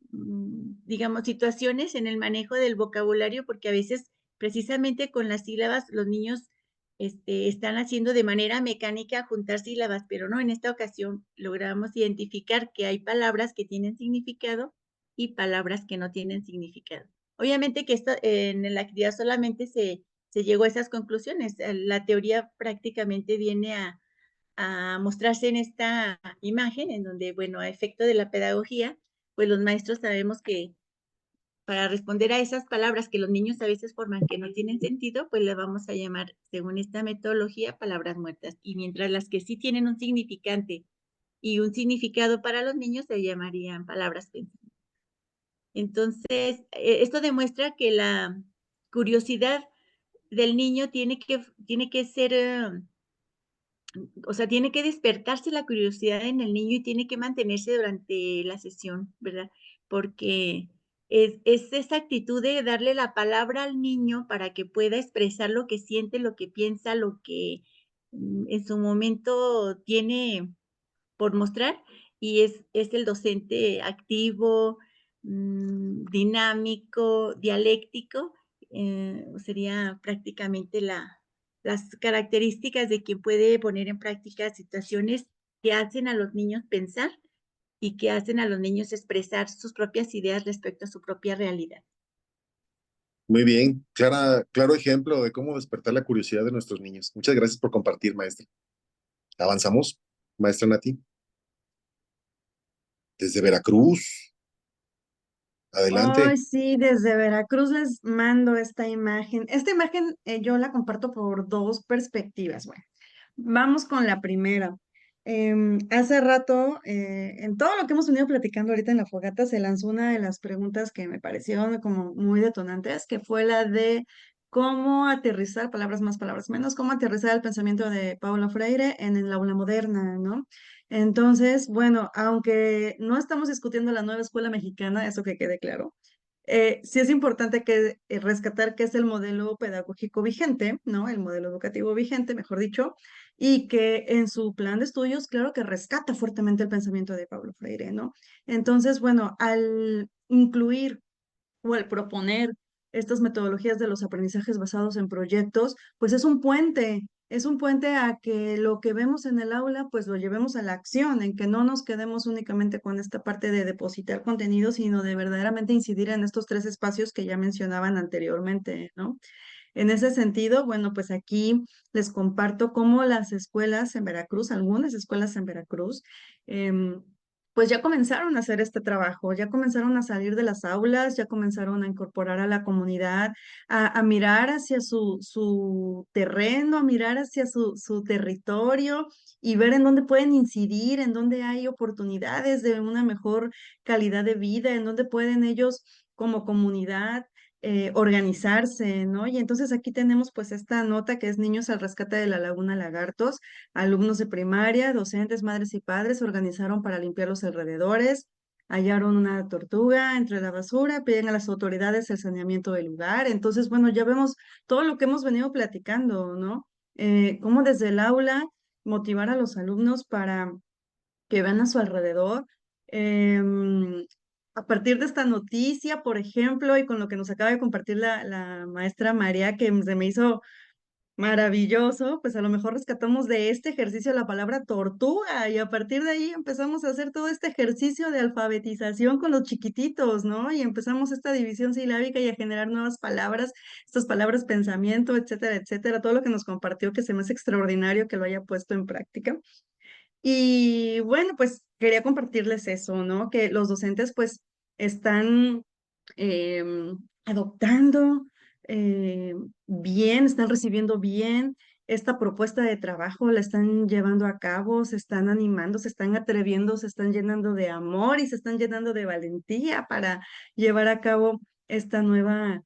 digamos, situaciones en el manejo del vocabulario, porque a veces precisamente con las sílabas los niños están haciendo de manera mecánica juntar sílabas, pero no, en esta ocasión logramos identificar que hay palabras que tienen significado y palabras que no tienen significado. Obviamente que esto en la actividad solamente se llegó a esas conclusiones. La teoría prácticamente viene a mostrarse en esta imagen, en donde, bueno, a efecto de la pedagogía, pues los maestros sabemos que para responder a esas palabras que los niños a veces forman que no tienen sentido, pues le vamos a llamar, según esta metodología, palabras muertas. Y mientras las que sí tienen un significante y un significado para los niños se llamarían palabras pensantes. Entonces, esto demuestra que la curiosidad del niño tiene que ser, o sea, tiene que despertarse la curiosidad en el niño y tiene que mantenerse durante la sesión, ¿verdad? Porque es esa actitud de darle la palabra al niño para que pueda expresar lo que siente, lo que piensa, lo que en su momento tiene por mostrar, y es el docente activo, dinámico, dialéctico, sería prácticamente las características de quien puede poner en práctica situaciones que hacen a los niños pensar y que hacen a los niños expresar sus propias ideas respecto a su propia realidad. Muy bien, claro ejemplo de cómo despertar la curiosidad de nuestros niños. Muchas gracias por compartir, maestra. Avanzamos, maestra Nati. Desde Veracruz. Adelante. Hoy sí, desde Veracruz les mando esta imagen. Esta imagen yo la comparto por dos perspectivas. Bueno, vamos con la primera. Hace rato, en todo lo que hemos venido platicando ahorita en la fogata, se lanzó una de las preguntas que me parecieron como muy detonantes, que fue la de cómo aterrizar, palabras más, palabras menos, cómo aterrizar el pensamiento de Paulo Freire en el aula moderna, ¿no? Entonces, bueno, aunque no estamos discutiendo la nueva escuela mexicana, eso que quede claro, Sí es importante que rescatar que es el modelo pedagógico vigente, ¿no? El modelo educativo vigente, mejor dicho, y que en su plan de estudios, claro que rescata fuertemente el pensamiento de Paulo Freire, ¿no? Entonces, bueno, al incluir o al proponer estas metodologías de los aprendizajes basados en proyectos, pues es un puente a que lo que vemos en el aula, pues lo llevemos a la acción, en que no nos quedemos únicamente con esta parte de depositar contenido, sino de verdaderamente incidir en estos tres espacios que ya mencionaban anteriormente, ¿no? En ese sentido, bueno, pues aquí les comparto cómo las escuelas en Veracruz, algunas escuelas en Veracruz, pues ya comenzaron a hacer este trabajo, ya comenzaron a salir de las aulas, ya comenzaron a incorporar a la comunidad, a mirar hacia su terreno, a mirar hacia su territorio y ver en dónde pueden incidir, en dónde hay oportunidades de una mejor calidad de vida, en dónde pueden ellos como comunidad organizarse, ¿no? Y entonces aquí tenemos pues esta nota que es Niños al Rescate de la Laguna Lagartos, alumnos de primaria, docentes, madres y padres se organizaron para limpiar los alrededores, hallaron una tortuga entre la basura, piden a las autoridades el saneamiento del lugar. Entonces, bueno, ya vemos todo lo que hemos venido platicando, ¿no? Cómo desde el aula motivar a los alumnos para que vean a su alrededor. A partir de esta noticia, por ejemplo, y con lo que nos acaba de compartir la maestra María, que se me hizo maravilloso, pues a lo mejor rescatamos de este ejercicio la palabra tortuga y a partir de ahí empezamos a hacer todo este ejercicio de alfabetización con los chiquititos, ¿no? Y empezamos esta división silábica y a generar nuevas palabras, estas palabras pensamiento, etcétera, etcétera, todo lo que nos compartió que se me hace extraordinario que lo haya puesto en práctica. Y bueno, pues quería compartirles eso, ¿no? Que los docentes pues están adoptando bien, están recibiendo bien esta propuesta de trabajo, la están llevando a cabo, se están animando, se están atreviendo, se están llenando de amor y se están llenando de valentía para llevar a cabo esta nueva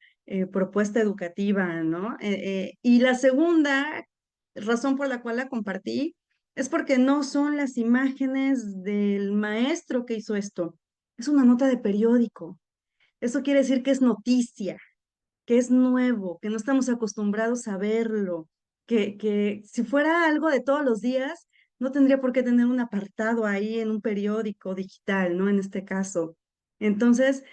propuesta educativa, ¿no? Y la segunda razón por la cual la compartí es porque no son las imágenes del maestro que hizo esto, es una nota de periódico. Eso quiere decir que es noticia, que es nuevo, que no estamos acostumbrados a verlo, que si fuera algo de todos los días, no tendría por qué tener un apartado ahí en un periódico digital, ¿no? En este caso. Entonces,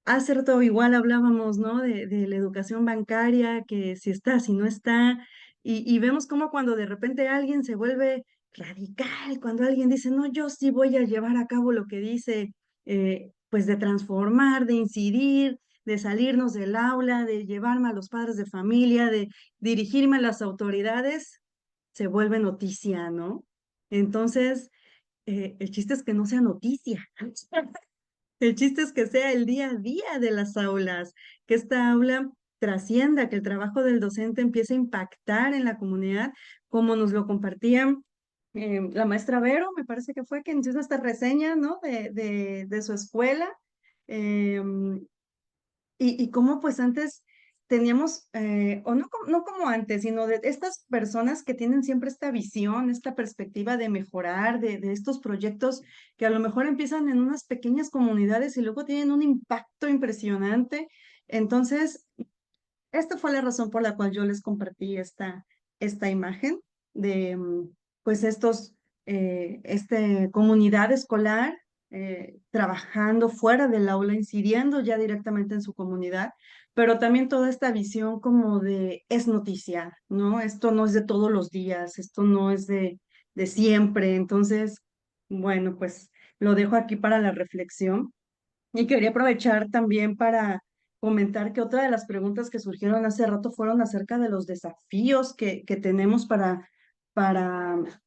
hace rato igual hablábamos, ¿no? De la educación bancaria, que si está, si no está, y vemos cómo cuando de repente alguien se vuelve radical, cuando alguien dice, no, yo sí voy a llevar a cabo lo que dice, pues de transformar, de incidir, de salirnos del aula, de llevarme a los padres de familia, de dirigirme a las autoridades, se vuelve noticia, ¿no? Entonces, el chiste es que no sea noticia. El chiste es que sea el día a día de las aulas, que esta aula trascienda, que el trabajo del docente empiece a impactar en la comunidad, como nos lo compartía la maestra Vero, me parece que fue quien hizo esta reseña, ¿no? De su escuela. em, y cómo pues antes teníamos, o no, no como antes, sino de estas personas que tienen siempre esta visión, esta perspectiva de mejorar, de estos proyectos que a lo mejor empiezan en unas pequeñas comunidades y luego tienen un impacto impresionante. Entonces, esta fue la razón por la cual yo les compartí esta imagen de, pues, comunidad escolar trabajando fuera del aula, incidiendo ya directamente en su comunidad, pero también toda esta visión como de es noticia, ¿no? Esto no es de todos los días, esto no es de siempre. Entonces, bueno, pues lo dejo aquí para la reflexión. Y quería aprovechar también para comentar que otra de las preguntas que surgieron hace rato fueron acerca de los desafíos que tenemos para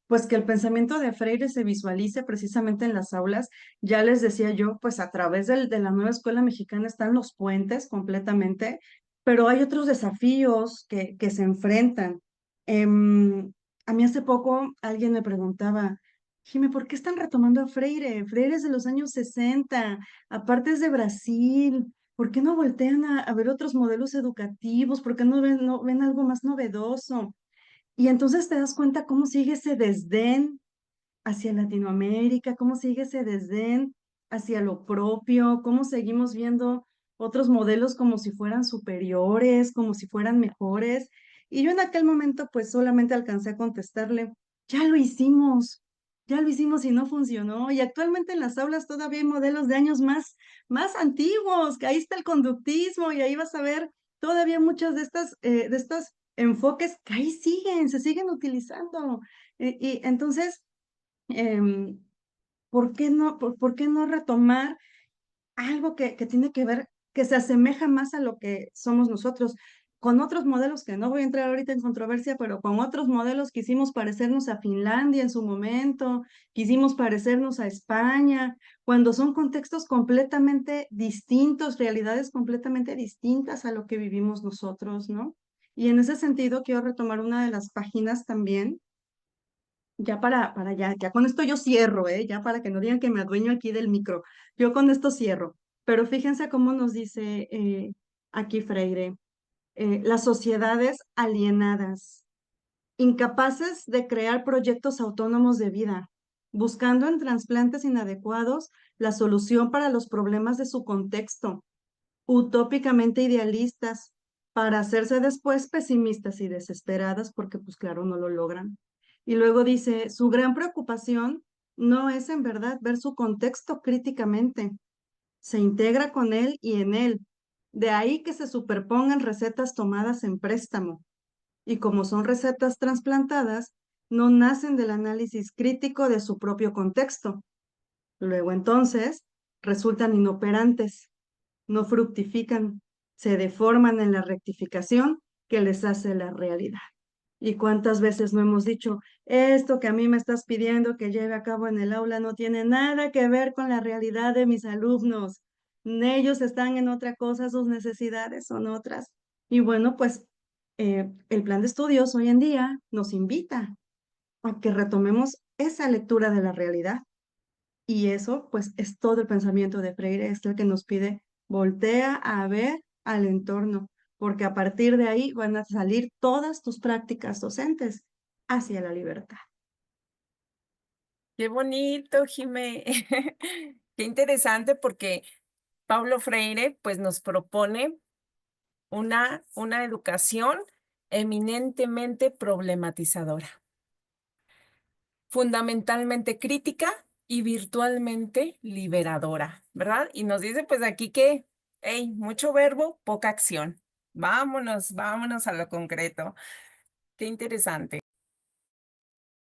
pues que el pensamiento de Freire se visualice precisamente en las aulas. Ya les decía yo, pues a través de la nueva escuela mexicana están los puentes completamente, pero hay otros desafíos que se enfrentan. A mí hace poco alguien me preguntaba, Jimé, ¿por qué están retomando a Freire? Freire es de los años 60, aparte es de Brasil. ¿Por qué no voltean a ver otros modelos educativos? ¿Por qué no ven algo más novedoso? Y entonces te das cuenta cómo sigue ese desdén hacia Latinoamérica, cómo sigue ese desdén hacia lo propio, cómo seguimos viendo otros modelos como si fueran superiores, como si fueran mejores. Y yo en aquel momento pues solamente alcancé a contestarle, ya lo hicimos y no funcionó. Y actualmente en las aulas todavía hay modelos de años más antiguos, que ahí está el conductismo y ahí vas a ver todavía muchas de estos enfoques que ahí se siguen utilizando. Y entonces, em, por qué no retomar algo que tiene que ver, que se asemeja más a lo que somos nosotros, con otros modelos que no voy a entrar ahorita en controversia, pero con otros modelos quisimos parecernos a Finlandia en su momento, quisimos parecernos a España, cuando son contextos completamente distintos, realidades completamente distintas a lo que vivimos nosotros, ¿no? Y en ese sentido quiero retomar una de las páginas también, ya ya con esto yo cierro, ya para que no digan que me adueño aquí del micro. Yo con esto cierro. Pero fíjense cómo nos dice aquí Freire, las sociedades alienadas, incapaces de crear proyectos autónomos de vida, buscando en trasplantes inadecuados la solución para los problemas de su contexto, utópicamente idealistas, para hacerse después pesimistas y desesperadas, porque pues claro, no lo logran. Y luego dice, su gran preocupación no es en verdad ver su contexto críticamente, se integra con él y en él. De ahí que se superpongan recetas tomadas en préstamo. Y como son recetas trasplantadas, no nacen del análisis crítico de su propio contexto. Luego entonces resultan inoperantes, no fructifican, se deforman en la rectificación que les hace la realidad. ¿Y cuántas veces no hemos dicho, esto que a mí me estás pidiendo que lleve a cabo en el aula no tiene nada que ver con la realidad de mis alumnos? Ellos están en otra cosa, sus necesidades son otras. Y bueno, pues el plan de estudios hoy en día nos invita a que retomemos esa lectura de la realidad. Y eso, pues, es todo el pensamiento de Freire, es el que nos pide, voltea a ver al entorno, porque a partir de ahí van a salir todas tus prácticas docentes hacia la libertad. Qué bonito, Jimé. Qué interesante porque Paulo Freire pues nos propone una educación eminentemente problematizadora, fundamentalmente crítica y virtualmente liberadora, ¿verdad? Y nos dice pues aquí que, hey, mucho verbo, poca acción. Vámonos a lo concreto. Qué interesante.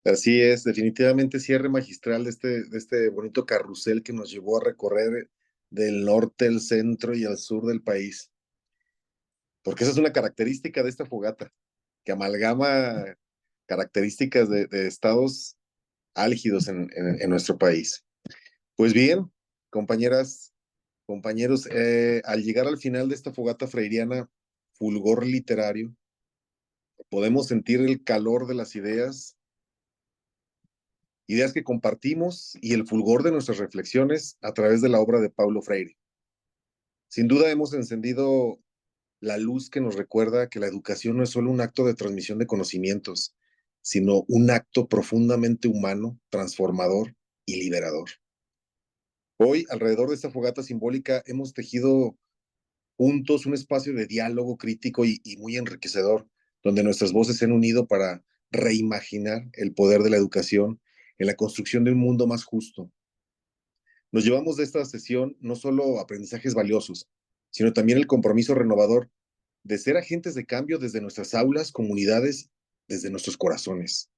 Así es, definitivamente cierre magistral de este bonito carrusel que nos llevó a recorrer del norte, el centro y el sur del país. Porque esa es una característica de esta fogata, que amalgama características de estados álgidos en nuestro país. Pues bien, compañeras, compañeros, al llegar al final de esta fogata freiriana, fulgor literario, podemos sentir el calor de las ideas que compartimos y el fulgor de nuestras reflexiones a través de la obra de Paulo Freire. Sin duda hemos encendido la luz que nos recuerda que la educación no es solo un acto de transmisión de conocimientos, sino un acto profundamente humano, transformador y liberador. Hoy, alrededor de esta fogata simbólica, hemos tejido juntos un espacio de diálogo crítico y muy enriquecedor, donde nuestras voces se han unido para reimaginar el poder de la educación en la construcción de un mundo más justo. Nos llevamos de esta sesión no solo aprendizajes valiosos, sino también el compromiso renovador de ser agentes de cambio desde nuestras aulas, comunidades, desde nuestros corazones.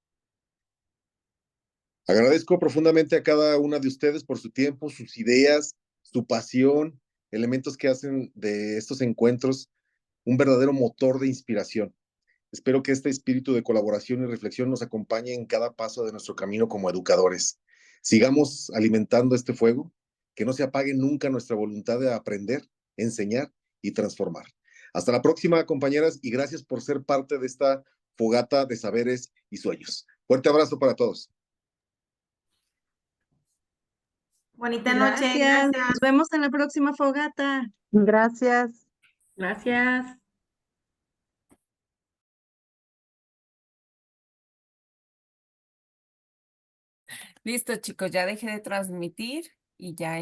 Agradezco profundamente a cada una de ustedes por su tiempo, sus ideas, su pasión, elementos que hacen de estos encuentros un verdadero motor de inspiración. Espero que este espíritu de colaboración y reflexión nos acompañe en cada paso de nuestro camino como educadores. Sigamos alimentando este fuego, que no se apague nunca nuestra voluntad de aprender, enseñar y transformar. Hasta la próxima, compañeras, y gracias por ser parte de esta fogata de saberes y sueños. Fuerte abrazo para todos. Bonita noche, Gracias. gracias. Nos vemos en la próxima fogata. Gracias. Gracias. Listo, chicos, ya dejé de transmitir y ya